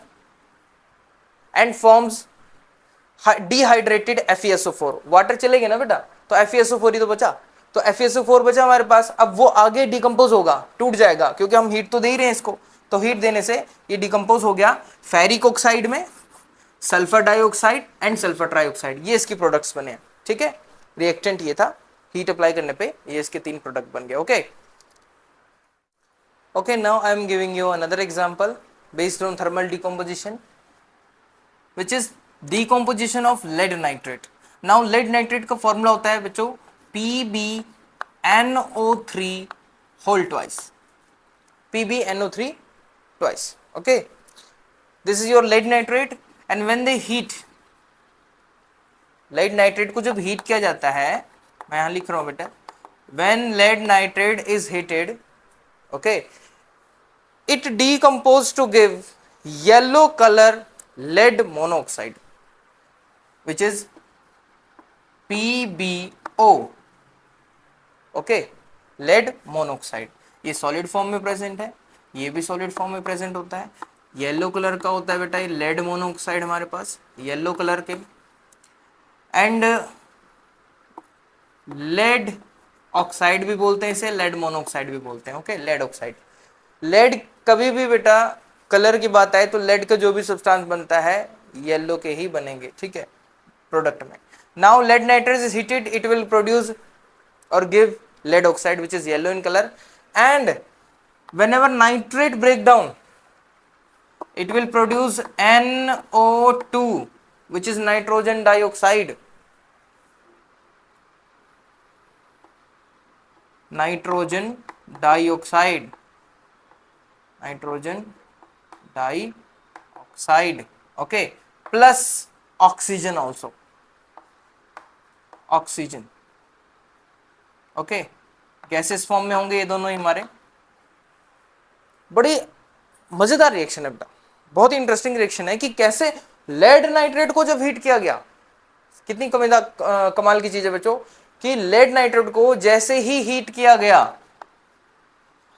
and forms dehydrated FeSO4, water चलेगा ना बेटा तो FeSO4 ही तो बचा, तो FeSO4 बचा हमारे पास। अब वो आगे डिकम्पोज होगा, टूट जाएगा, क्योंकि हम हीट तो दे ही रहे हैं इसको, तो हीट देने से ये डिकम्पोज हो गया फेरिक ऑक्साइड में, sulphur dioxide and sulphur trioxide, ये इसकी प्रोडक्ट्स बने हैं, ठीक है। रिएक्टेंट ये था, हीट अप्लाई करने पे ये इसके 3 प्रोडक्ट बन गए, okay. Okay, now I am giving you another example based on thermal decomposition which is decomposition of lead nitrate. Now lead nitrate का फॉर्मूला होता है बच्चों PbNO3 whole twice, PbNO3 twice, okay. This is your lead nitrate and when they heat, lead nitrate को जब हीट किया जाता है, मैं यहां लिख रहा हूं बेटा, when lead nitrate is heated, okay, it decompose to give yellow color lead monoxide which is PbO, okay, lead monoxide। ये सॉलिड फॉर्म में प्रेजेंट है, ये भी सॉलिड फॉर्म में प्रेजेंट होता है, येलो कलर का होता है बेटा ये लेड मोनोऑक्साइड हमारे पास, येलो कलर के, एंड लेड ऑक्साइड भी बोलते हैं इसे, लेड मोनोऑक्साइड भी बोलते हैं, ओके, लेड ऑक्साइड। लेड कभी भी बेटा कलर की बात आए तो लेड का जो भी सब्सटेंस बनता है येलो के ही बनेंगे, ठीक है, प्रोडक्ट में। Now lead nitrate is heated, it will produce और give lead oxide which is yellow in colour, and whenever nitrate break down it will produce NO2 which is nitrogen dioxide, nitrogen dioxide, nitrogen dioxide, okay, plus oxygen also, oxygen, okay, gases form में होंगे ये दोनों ही हमारे। बड़ी मजेदार रिएक्शन है बेटा, बहुत ही इंटरेस्टिंग रिएक्शन है कि कैसे लेड नाइट्रेट को जब हीट किया गया, कितनी कमाल की चीज है बच्चों कि लेड नाइट्रेट को जैसे ही हीट किया गया,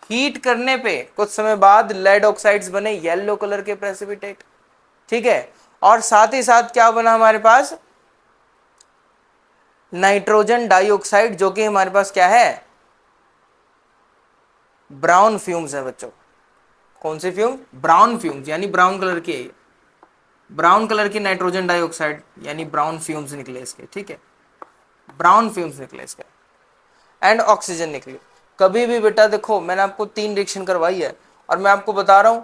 हीट करने पे कुछ समय बाद लेड ऑक्साइड्स बने येलो कलर के प्रेसिपिटेट, ठीक है। और साथ ही साथ क्या बना हमारे पास, नाइट्रोजन डाइऑक्साइड, जो कि हमारे पास क्या है, ब्राउन फ्यूम्स है बच्चों। कौन से फ्यूम, ब्राउन फ्यूम्स, यानी ब्राउन कलर के, ब्राउन कलर की नाइट्रोजन डाइऑक्साइड यानी ब्राउन फ्यूम्स निकले इसके, ठीक है, ब्राउन फ्यूम्स निकले इसके, एंड ऑक्सीजन निकली। कभी भी बेटा देखो मैंने आपको 3 रिएक्शन करवाई है और मैं आपको बता रहा हूं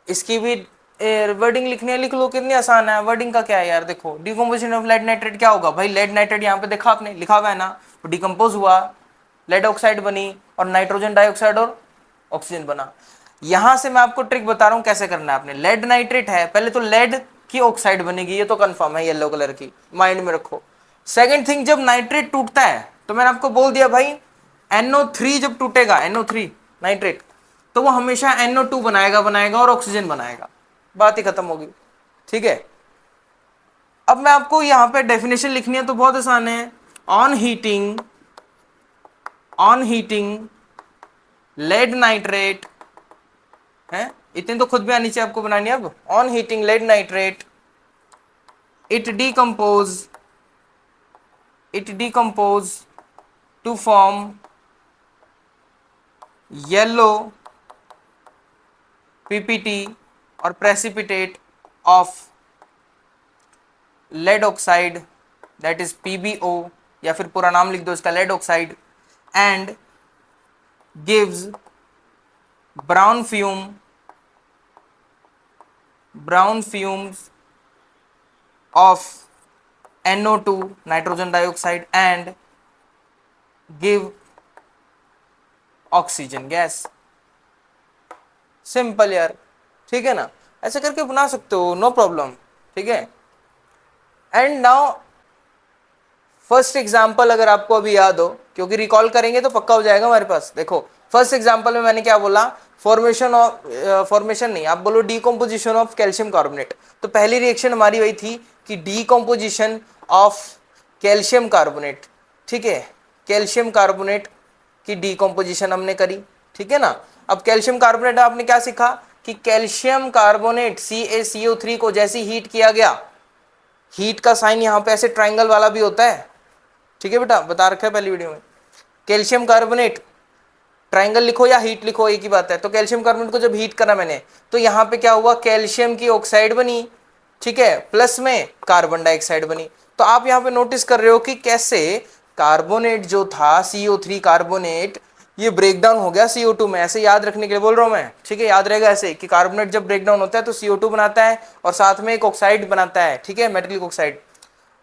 इसकी भी वर्डिंग लिखनी है, लिख लो, कितनी आसान है। वर्डिंग का क्या है यार, देखो डिकम्पोजिशन ऑफ लेड नाइट्रेट क्या होगा भाई, लेड नाइट्रेट यहाँ पे देखा आपने, लिखा हुआ है ना, तो डिकम्पोज हुआ, लेड ऑक्साइड बनी और नाइट्रोजन डाइऑक्साइड और ऑक्सीजन बना। यहां से मैं आपको ट्रिक बता रहा हूं कैसे करना है। आपने लेड नाइट्रेट है, पहले तो लेड की ऑक्साइड बनेगी, ये तो कंफर्म है, येलो कलर की, माइंड में रखो। सेकंड थिंग, जब नाइट्रेट टूटता है तो मैंने आपको बोल दिया भाई NO3 जब टूटेगा, NO3 नाइट्रेट, तो वो हमेशा NO2 बनाएगा और ऑक्सीजन बनाएगा, बात ही खत्म होगी, ठीक है। अब मैं आपको यहां पे डेफिनेशन लिखनी है तो बहुत आसान है, ऑन हीटिंग लेड नाइट्रेट है, इतने तो खुद भी आनी चाहिए आपको बनानी है। अब on heating lead nitrate it decompose to form yellow PPT और precipitate of lead oxide, that is PbO, या फिर पूरा नाम लिख दो इसका, lead oxide, and gives brown fumes of NO2 nitrogen dioxide and give oxygen gas. Simple यार, ठीक है ना, ऐसे करके बना सकते हो, नो प्रॉब्लम, ठीक है। एंड नाउ फर्स्ट एग्जाम्पल अगर आपको अभी याद हो, क्योंकि रिकॉल करेंगे तो पक्का हो जाएगा हमारे पास। देखो फर्स्ट एग्जाम्पल में मैंने क्या बोला, फॉर्मेशन नहीं, आप बोलो डीकम्पोजिशन ऑफ कैल्शियम कार्बोनेट। तो पहली रिएक्शन हमारी वही थी कि डीकम्पोजिशन ऑफ कैल्शियम कार्बोनेट, ठीक है, कैल्शियम कार्बोनेट की डीकम्पोजिशन हमने करी, ठीक है ना। अब कैल्शियम कार्बोनेट आपने क्या सीखा कि कैल्शियम कार्बोनेट CaCO3 को जैसे हीट किया गया, हीट का साइन यहाँ पे ऐसे ट्राइंगल वाला भी होता है, ठीक है बेटा, बता रखा है पहली वीडियो में। कैल्शियम कार्बोनेट ट्राइंगल लिखो या हीट लिखो, एक ही बात है। तो कैल्शियम कार्बोनेट को जब हीट करा मैंने, तो यहाँ पे क्या हुआ, कैल्शियम की ऑक्साइड बनी, ठीक है, प्लस में कार्बन डाइऑक्साइड बनी। तो आप यहाँ पे नोटिस कर रहे हो कि कैसे कार्बोनेट जो था CO3 कार्बोनेट, ये ब्रेक डाउन हो गया CO2 में। ऐसे याद रखने के लिए बोल रहा हूँ मैं, ठीक है, याद रहेगा ऐसे कि कार्बोनेट जब ब्रेक डाउन होता है तो CO2 बनाता है और साथ में एक ऑक्साइड बनाता है, ठीक है, मेटलिक ऑक्साइड।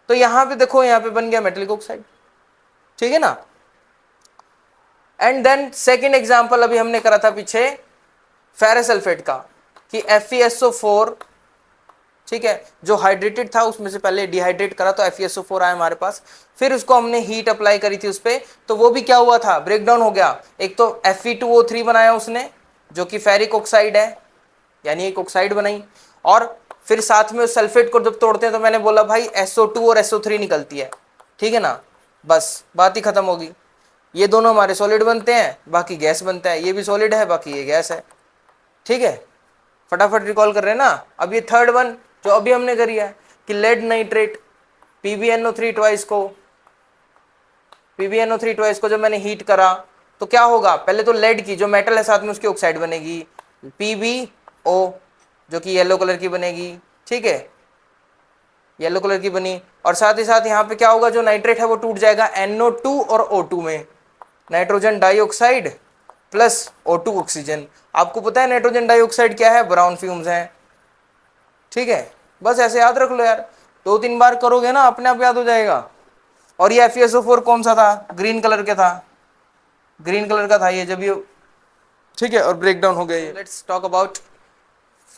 तो यहाँ पे देखो, यहाँ पे बन गया मेटलिक ऑक्साइड, ठीक है ना। एंड देन सेकेंड एग्जाम्पल अभी हमने करा था पीछे फेरस सल्फेट का, कि FeSO4, ठीक है, जो हाइड्रेटेड था उसमें से पहले डिहाइड्रेट करा तो FeSO4 आया हमारे पास, फिर उसको हमने हीट अप्लाई करी थी उस पर, तो वो भी क्या हुआ था, ब्रेक डाउन हो गया। एक तो Fe2O3 बनाया उसने, जो कि फेरिक ऑक्साइड है, यानी एक ऑक्साइड बनाई, और फिर साथ में उस सल्फेट को जब तोड़ते हैं तो मैंने बोला भाई SO2 और SO3 निकलती है, ठीक है ना, बस बात ही खत्म होगी। ये दोनों हमारे सॉलिड बनते हैं, बाकी गैस बनता है, ये भी सॉलिड है बाकी ये गैस है, ठीक है। फटाफट रिकॉल कर रहे हैं ना। अब ये थर्ड वन जो अभी हमने करी है कि लेड नाइट्रेट PbNO3 ट्वाइस को जब मैंने हीट करा तो क्या होगा, पहले तो लेड की जो मेटल है साथ में उसकी ऑक्साइड बनेगी PbO, जो कि येलो कलर की बनेगी, ठीक है, येलो कलर की बनी। और साथ ही साथ यहाँ पे क्या होगा, जो नाइट्रेट है वो टूट जाएगा NO2 और O2 में, nitrogen dioxide plus O2 oxygen. आपको पता है नाइट्रोजन डाइऑक्साइड क्या है, ब्राउन फ्यूम्स हैं, ठीक है, बस ऐसे याद रख लो यार, 2-3 बार करोगे ना अपने आप याद हो जाएगा। और ये FeSO4 कौन सा था, ग्रीन कलर का था, ग्रीन कलर का था ये जब ये, ठीक है, और ब्रेक डाउन हो गया ये। लेट्स टॉक अबाउट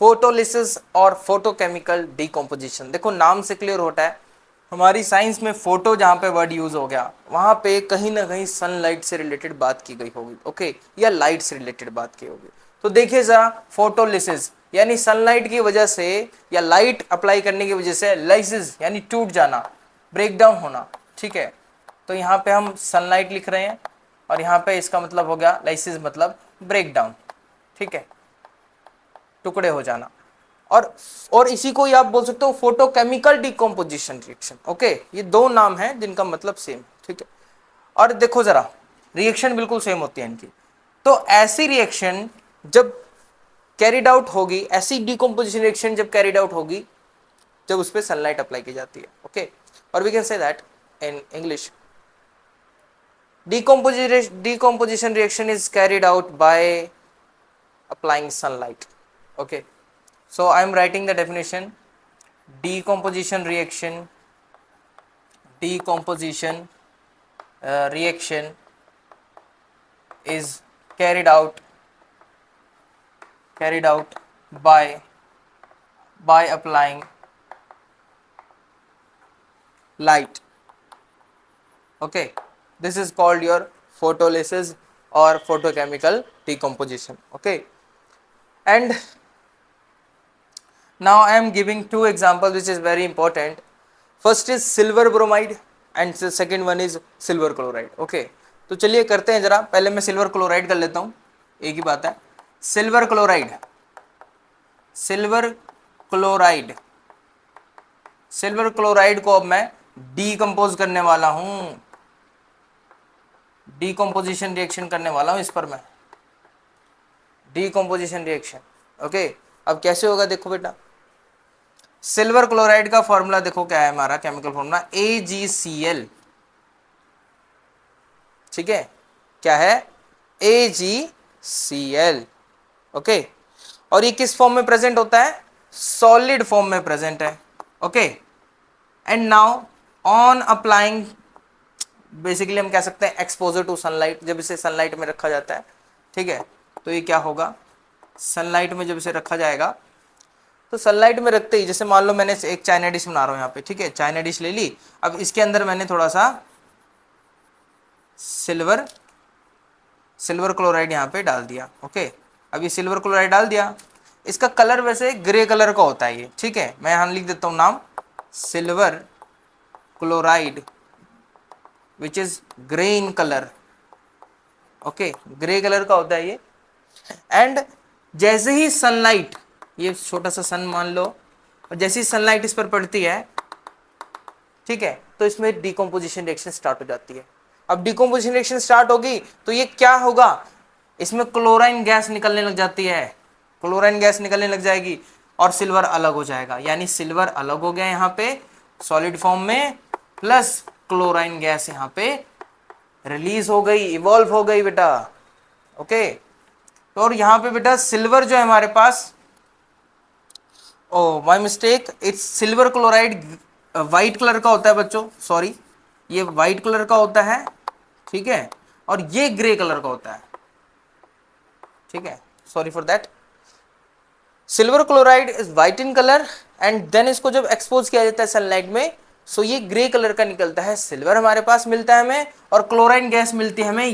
फोटोलिसिस और फोटोकेमिकल डिकम्पोजिशन। देखो नाम से क्लियर होता है, हमारी साइंस में फोटो जहाँ पे वर्ड यूज हो गया वहाँ पे कहीं ना कहीं सनलाइट से रिलेटेड बात की गई होगी, ओके, या लाइट से रिलेटेड बात की होगी। तो देखिए जरा, फोटोलिसिस यानी सनलाइट की वजह से या लाइट अप्लाई करने की वजह से, लाइसिस यानी टूट जाना, ब्रेक डाउन होना, ठीक है। तो यहाँ पे हम सनलाइट लिख रहे हैं और यहाँ पे इसका मतलब हो गया लाइसिस मतलब ब्रेक डाउन, ठीक है, टुकड़े हो जाना। और इसी को ही आप बोल सकते हो फोटोकेमिकल डिकम्पोजिशन रिएक्शन। ओके, ये दो नाम हैं जिनका मतलब सेम, ठीक है। और देखो जरा, रिएक्शन बिल्कुल सेम होती है इनकी। तो ऐसी रिएक्शन जब कैरिड आउट होगी, ऐसी डिकम्पोजिशन रिएक्शन जब कैरिड आउट होगी जब उस पर सनलाइट अप्लाई की जाती है। ओके, और we can say that in English, decomposition reaction is carried out by applying sunlight. Okay, so I am writing the definition. Decomposition reaction is carried out by applying light. Okay, this is called your photolysis or photochemical decomposition. Okay, and now I am giving two examples which is very important. First is silver bromide and the second one is silver chloride. Okay, तो चलिए करते हैं जरा, पहले मैं सिल्वर क्लोराइड कर लेता हूँ, एक ही बात है। सिल्वर क्लोराइड को अब मैं डीकम्पोज करने वाला हूँ, डीकम्पोजिशन रिएक्शन करने वाला हूँ इस पर मैं, डीकम्पोजिशन रिएक्शन। ओके, अब कैसे होगा देखो बेटा, सिल्वर क्लोराइड का फॉर्मूला देखो क्या है हमारा केमिकल फॉर्मूला, AgCl, ठीक है, क्या है, AgCl। ओके, और ये किस फॉर्म में प्रेजेंट होता है, सॉलिड फॉर्म में प्रेजेंट है। Okay, and now on applying, basically हम कह सकते हैं एक्सपोजर टू सनलाइट, जब इसे सनलाइट में रखा जाता है, ठीक है, तो ये क्या होगा, सनलाइट में जब इसे रखा जाएगा, तो सनलाइट में रखते ही, जैसे मान लो मैंने एक चाइना डिश बना रहा हूँ यहाँ पे, ठीक है, चाइना डिश ले ली, अब इसके अंदर मैंने थोड़ा सा सिल्वर क्लोराइड यहाँ पे डाल दिया। ओके, अब ये सिल्वर क्लोराइड डाल दिया, इसका कलर वैसे ग्रे कलर का होता है ये, ठीक है, मैं यहाँ लिख देता हूँ नाम silver chloride which is grey in colour. Okay, grey colour का होता है ये। एंड जैसे ही सनलाइट, ये छोटा सा सन मान लो, और जैसे ही सनलाइट इस पर पड़ती है, ठीक है, तो इसमें डिकम्पोजिशन रिएक्शन स्टार्ट हो जाती है। अब डिकम्पोजिशन रिएक्शन स्टार्ट होगी तो ये क्या होगा, इसमें क्लोराइन गैस निकलने लग जाती है, क्लोराइन गैस निकलने लग जाएगी और सिल्वर अलग हो जाएगा, यानी सिल्वर अलग हो गया यहाँ पे सॉलिड फॉर्म में, प्लस क्लोराइन गैस यहाँ पे रिलीज हो गई, इवॉल्व हो गई बेटा। ओके, तो और यहाँ पे बेटा सिल्वर जो है हमारे पास, oh my mistake, it's silver chloride white colour का होता है बच्चों, सॉरी, ये वाइट कलर का होता है, ठीक है, और ये ग्रे कलर का होता है, ठीक है, sorry for that. Silver chloride is white in colour and then इसको जब एक्सपोज किया जाता है सनलाइट में, सो ये ग्रे कलर का निकलता है, सिल्वर हमारे पास मिलता है हमें, और क्लोराइन गैस मिलती है हमें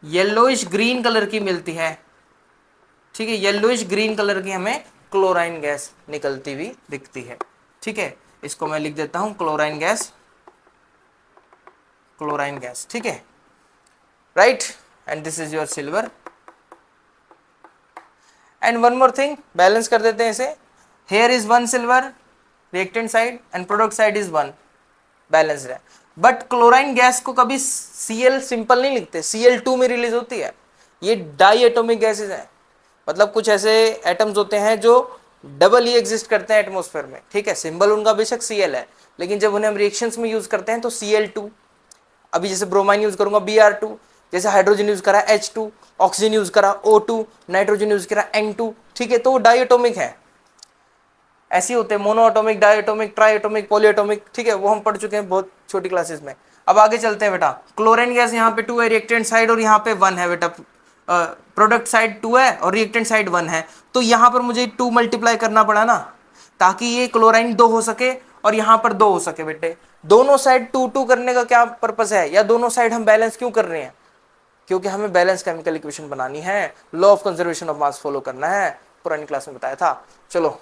येलोइश ग्रीन कलर की मिलती है, ठीक है, येलोइश ग्रीन कलर की हमें क्लोराइन गैस निकलती हुई दिखती है, ठीक है, इसको मैं लिख देता हूं क्लोराइन गैस, ठीक है, right, and this is your silver. And one more thing, balance कर देते हैं इसे, here is one silver reactant side and product side is one, balanced है। बट क्लोराइन गैस को कभी Cl सिंपल नहीं लिखते, Cl2 में रिलीज होती है, ये डाई एटॉमिक गैसेज है, मतलब कुछ ऐसे एटम्स होते हैं जो डबल ही एग्जिस्ट करते हैं एटमॉस्फेयर में, ठीक है, सिंबल उनका बेशक Cl है, लेकिन जब उन्हें हम रिएक्शंस में यूज करते हैं तो Cl2, अभी जैसे ब्रोमाइन यूज करूंगा Br2, जैसे हाइड्रोजन यूज करा H2, ऑक्सीजन यूज करा O2, नाइट्रोजन यूज करा N2, ठीक है, तो वो डाई एटॉमिक है, ऐसे होते हैं monoatomic, diatomic, triatomic, polyatomic, ठीक है, वो हम पढ़ चुके हैं बहुत छोटी क्लासेस में। अब आगे चलते हैं बेटा, क्लोरीन गैस यहाँ पे 2 है रिएक्टेंट साइड और यहाँ पे 1 है बेटा, प्रोडक्ट साइड 2 है और रिएक्टेंट साइड 1 है, तो यहाँ पर मुझे 2 मल्टीप्लाई करना पड़ा ना, ताकि ये क्लोराइन 2 हो सके और यहाँ पर 2 हो सके बेटे। दोनों साइड 2 करने का क्या पर्पस है, या दोनों साइड हम बैलेंस क्यों कर रहे हैं, क्योंकि हमें बैलेंस केमिकल इक्वेशन बनानी है, law of conservation of mass follow करना है, पुरानी क्लास में बताया था। चलो,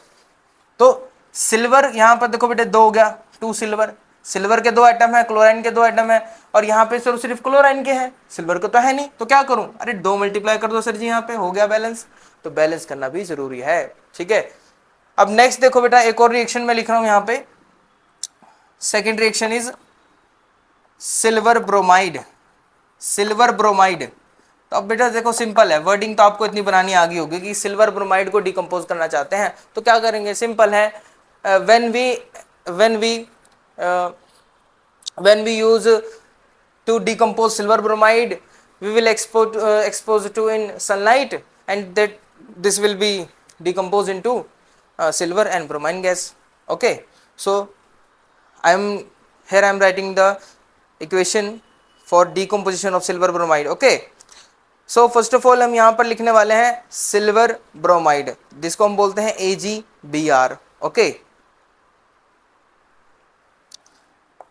तो सिल्वर यहाँ पर देखो बेटे 2 हो गया, 2 सिल्वर, सिल्वर के 2 एटम है, क्लोराइन के 2 एटम है, और यहाँ पे सिर्फ क्लोराइन के हैं, सिल्वर को तो है नहीं, तो क्या करूं, अरे 2 मल्टीप्लाई कर दो सर जी, यहाँ पे हो गया बैलेंस। तो बैलेंस करना भी जरूरी है, ठीक है। अब नेक्स्ट देखो बेटा, एक और रिएक्शन मैं लिख रहा हूं यहाँ पे, second reaction is silver bromide, silver bromide. तो अब बेटा देखो सिंपल है, वर्डिंग तो आपको इतनी बनानी आ गई होगी कि सिल्वर ब्रोमाइड को डिकम्पोज करना चाहते हैं तो क्या करेंगे, सिंपल है, when we when we when we use to decompose silver bromide, we will expose to in sunlight, and that this will be decomposed into silver and bromine gas. Okay, so I am here I am writing the equation for decomposition of silver bromide. Okay, so first of all हम यहाँ पर लिखने वाले हैं सिल्वर ब्रोमाइड, जिसको हम बोलते हैं AgBr. ओके,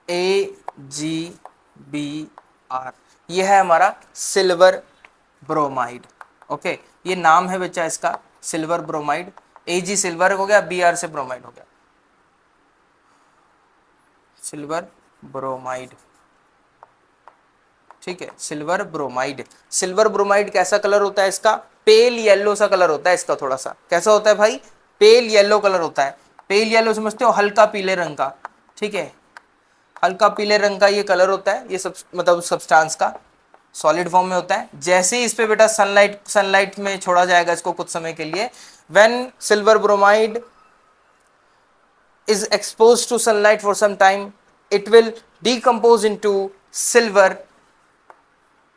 AgBr, ये है हमारा सिल्वर ब्रोमाइड. ओके, ये नाम है बच्चा इसका, सिल्वर ब्रोमाइड. Ag सिल्वर हो गया, Br से ब्रोमाइड हो गया, सिल्वर ब्रोमाइड. ठीक है, सिल्वर ब्रोमाइड. सिल्वर ब्रोमाइड कैसा कलर होता है इसका, पेल येलो सा कलर होता है इसका, थोड़ा सा कैसा होता है भाई, पेल येलो कलर होता है. पेल येलो समझते हो, हल्का पीले रंग का. ठीक है, हल्का पीले रंग का ये कलर होता है, ये सब मतलब सब्सटेंस का सॉलिड फॉर्म में होता है. जैसे ही इस पे बेटा सनलाइट में छोड़ा जाएगा इसको कुछ समय के लिए, when silver bromide is exposed to sunlight for some time, it will decompose into silver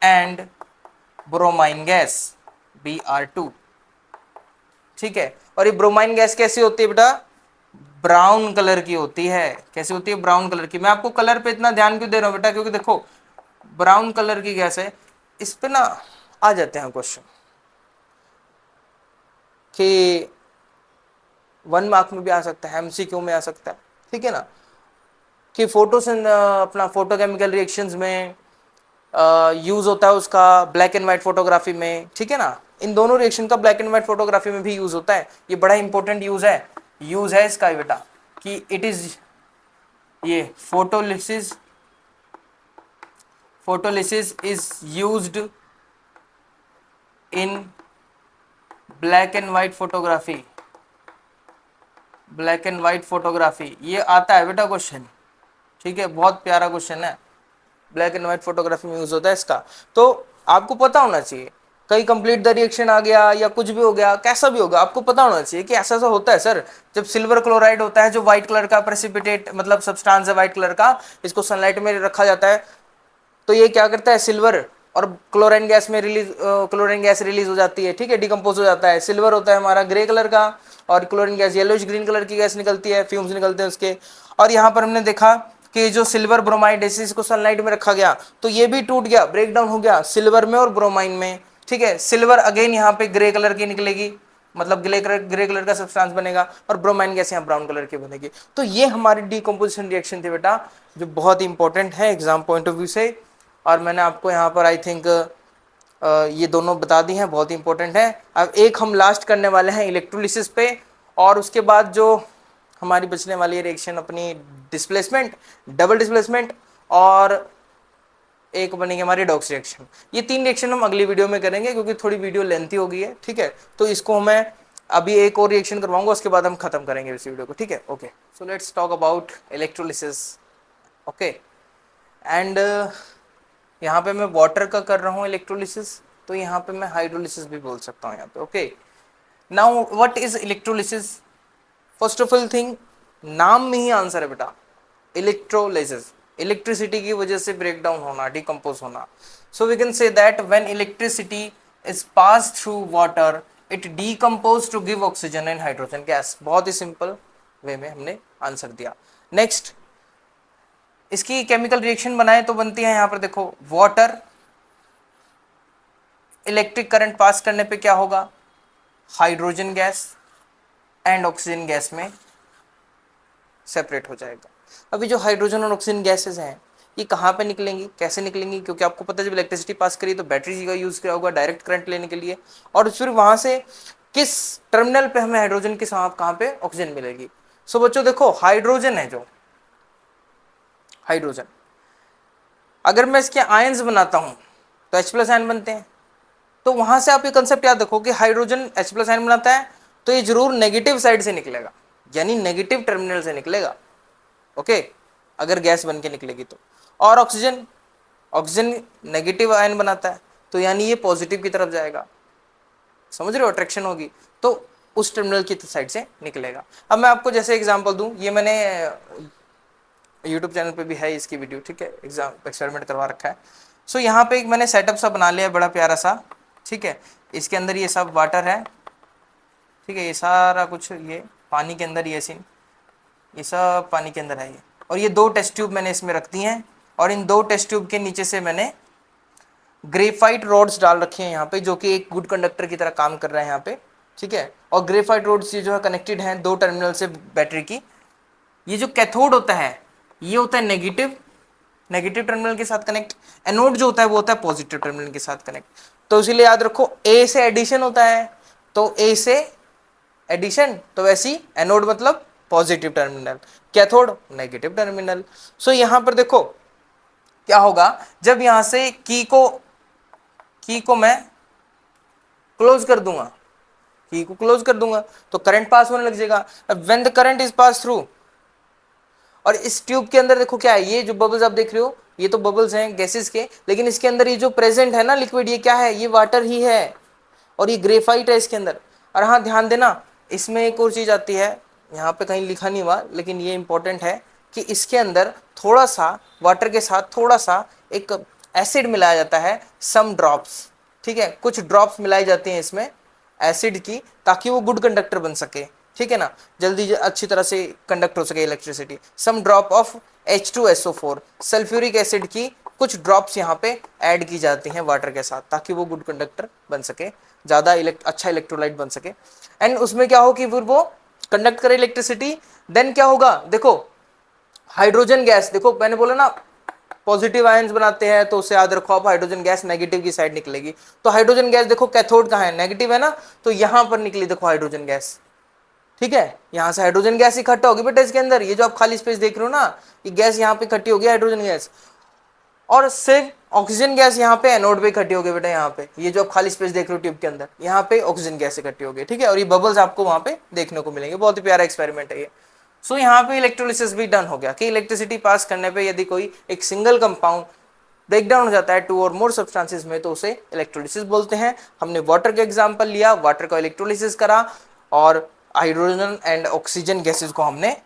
and bromine gas, Br2. ठीक है, और ये ब्रोमाइन गैस कैसी होती है बेटा, ब्राउन कलर की होती है. कैसी होती है, ब्राउन कलर की. मैं आपको कलर पे इतना ध्यान क्यों दे रहा हूं बेटा, क्योंकि देखो ब्राउन कलर की गैस है, इस पे ना आ जाते हैं क्वेश्चन कि 1 मार्क में भी आ सकता है, MCQ में आ सकता है. ठीक है ना, कि अपना फोटोकेमिकल रिएक्शंस में यूज होता है उसका ब्लैक एंड व्हाइट फोटोग्राफी में. ठीक है ना, इन दोनों रिएक्शन का ब्लैक एंड व्हाइट फोटोग्राफी में भी यूज होता है. ये बड़ा इंपॉर्टेंट यूज है इसका बेटा, कि इट इज ये photolysis is used in black and white photography. Black and white photography ये आता है बेटा क्वेश्चन. ठीक है, बहुत प्यारा क्वेश्चन है, ब्लैक एंड व्हाइट फोटोग्राफी में यूज होता है इसका. तो आपको पता होना चाहिए, कहीं कंप्लीट द रिएक्शन आ गया या कुछ भी हो गया, कैसा भी होगा, आपको पता होना चाहिए कि ऐसा ऐसा होता है सर. जब सिल्वर क्लोराइड होता है, जो व्हाइट कलर का प्रेसिपिटेट मतलब सब्सटेंस है व्हाइट कलर का, इसको सनलाइट में रखा जाता है, तो ये क्या करता है, सिल्वर और क्लोरीन गैस रिलीज हो जाती है. ठीक है, डिकम्पोज हो जाता है. सिल्वर होता है हमारा ग्रे कलर का, और chlorine gas yellowish green colour की गैस निकलती है, फ्यूम्स निकलते हैं उसके. और यहाँ पर हमने देखा कि जो सिल्वर ब्रोमाइड है, इसको सनलाइट में रखा गया तो ये भी टूट गया, ब्रेक डाउन हो गया सिल्वर में और ब्रोमाइन में. ठीक है, सिल्वर अगेन यहाँ पे ग्रे कलर की निकलेगी, मतलब ग्रे कलर का सब्सटेंस बनेगा, और ब्रोमाइन गैस यहाँ ब्राउन कलर की बनेगी. तो ये हमारी डीकम्पोजिशन रिएक्शन थी बेटा, जो बहुत इंपॉर्टेंट है एग्जाम पॉइंट ऑफ व्यू से. और मैंने आपको यहाँ पर आई थिंक ये दोनों बता दी हैं, बहुत इंपॉर्टेंट है. अब एक हम लास्ट करने वाले हैं इलेक्ट्रोलिसिस पे, और उसके बाद जो हमारी बचने वाली रिएक्शन अपनी डिस्प्लेसमेंट, डबल डिस्प्लेसमेंट, और एक बनेगी हमारी डॉक्स रिएक्शन. ये 3 रिएक्शन हम अगली वीडियो में करेंगे, क्योंकि थोड़ी वीडियो लेंथी हो गई है. ठीक है, तो इसको मैं अभी एक और रिएक्शन करवाऊंगा, उसके बाद हम खत्म करेंगे इस वीडियो को. ठीक है, okay. So let's talk about electrolysis. Okay, and यहाँ पे मैं वाटर का कर रहा हूँ इलेक्ट्रोलिसिस, तो यहाँ पे मैं हाइड्रोलिसिस भी बोल सकता हूँ यहाँ पे. Okay, now what is electrolysis. First of all thing, नाम में ही आंसर है बेटा, इलेक्ट्रोलिसिस, इलेक्ट्रिसिटी की वजह से ब्रेक डाउन होना, डिकम्पोज होना. So we can say that when electricity is pass through water, it decompose to give oxygen and hydrogen gas. बहुत ही सिंपल वे में हमने आंसर दिया. नेक्स्ट, इसकी केमिकल रिएक्शन बनाए तो बनती है, यहाँ पर देखो, वाटर इलेक्ट्रिक करंट पास करने पे क्या होगा, hydrogen gas and oxygen gas में सेपरेट हो जाएगा. अभी जो हाइड्रोजन और ऑक्सीजन गैसेस हैं, ये कहाँ पे निकलेंगी, कैसे निकलेंगी, क्योंकि आपको पता है जब इलेक्ट्रिसिटी पास करी तो बैटरी का यूज किया होगा डायरेक्ट करंट लेने के लिए, और फिर वहां से किस टर्मिनल पे हमें हाइड्रोजन के साथ कहाँ पे ऑक्सीजन मिलेगी. सो बच्चों देखो हाइड्रोजन है, जो हाइड्रोजन, अगर मैं इसके आयंस बनाता हूं तो H प्लस आयन बनते हैं। तो वहां से आप ये कंसेप्ट याद रखो कि हाइड्रोजन H प्लस आयन बनाता है तो ये जरूर नेगेटिव साइड से निकलेगा, यानी नेगेटिव टर्मिनल से निकलेगा। ओके, अगर गैस बन के निकलेगी तो। और ऑक्सीजन, ऑक्सीजन नेगेटिव आयन बनाता है तो यानी ये पॉजिटिव की तरफ जाएगा, समझ रहे हो, अट्रैक्शन होगी तो उस टर्मिनल की साइड से निकलेगा। अब मैं आपको जैसे एग्जांपल दूं, ये मैंने यूट्यूब चैनल पे भी है इसकी वीडियो, ठीक है, एग्जाम एक्सपेरिमेंट करवा रखा है। सो यहाँ पे एक मैंने सेटअप सा बना लिया बड़ा प्यारा सा, ठीक है, इसके अंदर ये सब वाटर है, ठीक है, ये सारा कुछ ये पानी के अंदर, ये सीन ये सब पानी के अंदर है ये, और ये 2 टेस्ट ट्यूब मैंने इसमें रख दी हैं, और इन 2 टेस्ट ट्यूब के नीचे से मैंने ग्रेफाइट रोड्स डाल रखे हैं यहाँ पे, जो कि एक गुड कंडक्टर की तरह काम कर रहे हैं यहाँ पे, ठीक है। और ग्रेफाइट रोड्स ये जो है कनेक्टेड हैं 2 टर्मिनल से बैटरी की। ये जो कैथोड होता है ये होता है नेगेटिव, नेगेटिव टर्मिनल के साथ कनेक्ट, एनोड जो होता है वो होता है पॉजिटिव टर्मिनल के साथ कनेक्ट। तो इसीलिए याद रखो ए से एडिशन होता है, तो ए से एडिशन, तो वैसी एनोड मतलब positive terminal, cathode negative terminal. So यहां पर देखो क्या होगा, जब यहां से की को मैं क्लोज कर दूंगा, की को क्लोज कर दूंगा तो करंट पास होने लग जाएगा। अब when the current is pass through, और इस ट्यूब के अंदर देखो क्या है, ये जो बबल्स आप देख रहे हो ये तो बबल्स हैं गैसेस के, लेकिन इसके अंदर ये जो प्रेजेंट है ना लिक्विड, ये क्या है, ये वाटर ही है, और ये ग्रेफाइट है इसके अंदर। और हाँ ध्यान देना, इसमें एक और चीज आती है, यहाँ पे कहीं लिखा नहीं हुआ लेकिन ये इंपॉर्टेंट है कि इसके अंदर थोड़ा सा वाटर के साथ थोड़ा सा एक एसिड मिलाया जाता है, सम ड्रॉप्स, ठीक है, कुछ ड्रॉप्स मिलाई जाती हैं इसमें एसिड की, ताकि वो गुड कंडक्टर बन सके, ठीक है ना, जल्दी अच्छी तरह से कंडक्ट हो सके electricity. Some drop of H2SO4, sulphuric acid की कुछ ड्रॉप्स यहाँ पे ऐड की जाती हैं वाटर के साथ, ताकि वो गुड कंडक्टर बन सके, ज़्यादा अच्छा इलेक्ट्रोलाइट बन सके, एंड उसमें क्या हो कि फिर वो कंडक्ट करे इलेक्ट्रिसिटी। देन क्या होगा, देखो हाइड्रोजन गैस, देखो मैंने बोला ना पॉजिटिव आयंस बनाते हैं, तो उसे याद रखो आप, हाइड्रोजन गैस नेगेटिव की साइड निकलेगी। तो हाइड्रोजन गैस देखो कैथोड कहाँ है, नेगेटिव है ना, तो यहां पर निकली देखो हाइड्रोजन गैस, ठीक है, यहां से हाइड्रोजन गैस इकट्ठा होगी बेटा इसके अंदर, ये जो आप खाली स्पेस देख रहे हो ना, ये गैस यहाँ पे इकट्ठी होगी हाइड्रोजन गैस, और सिर्फ ऑक्सीजन गैस यहाँ पे एनोड पे इकट्ठी होगी बेटा, यहाँ पे ये जो आप खाली स्पेस देख रहे हो ट्यूब के अंदर, यहाँ पे ऑक्सीजन गैस इकट्ठी होगी, ठीक है, और ये बबल्स आपको वहां पे देखने को मिलेंगे। बहुत ही प्यारा एक्सपेरिमेंट है ये। सो यहाँ पे इलेक्ट्रोलिसिस भी डन हो गया कि इलेक्ट्रिसिटी पास करने पे यदि कोई एक सिंगल कंपाउंड ब्रेक डाउन हो जाता है 2 और मोर सब्सटेंसेस में, तो उसे इलेक्ट्रोलिसिस बोलते हैं। हमने वाटर का एग्जांपल लिया, वाटर का इलेक्ट्रोलिसिस करा, और हाइड्रोजन एंड ऑक्सीजन गैसेस को हमने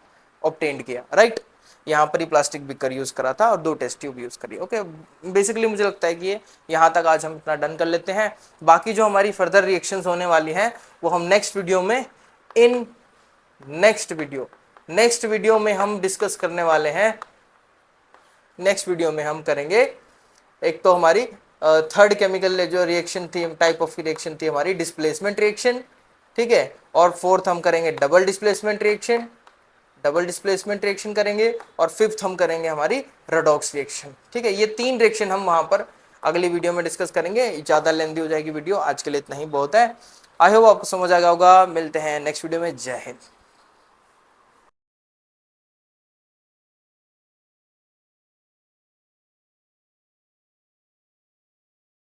ऑब्टेन किया, राइट। यहाँ पर ही प्लास्टिक बिकर यूज करा था और 2 टेस्ट ट्यूब यूज करी। ओके, बेसिकली मुझे लगता है कि ये यहाँ तक आज हम इतना डन कर लेते हैं। बाकी जो हमारी फर्दर रिएक्शंस होने वाली हैं वो हम नेक्स्ट वीडियो में, इन नेक्स्ट वीडियो में हम डिस्कस करने वाले हैं। नेक्स्ट वीडियो में हम करेंगे, एक तो हमारी थर्ड केमिकल जो रिएक्शन थी, टाइप ऑफ रिएक्शन थी हमारी डिस्प्लेसमेंट रिएक्शन, ठीक है, और फोर्थ हम करेंगे डबल डिस्प्लेसमेंट रिएक्शन करेंगे, और फिफ्थ हम करेंगे हमारी रेडॉक्स रिएक्शन, ठीक है। ये 3 रिएक्शन हम वहां पर अगली वीडियो में डिस्कस करेंगे, ज़्यादा लेंथी हो जाएगी वीडियो, आज के लिए इतना ही बहुत है। आई होप आपको समझ आ गया होगा। मिलते हैं नेक्स्ट वीडियो में, जय हिंद।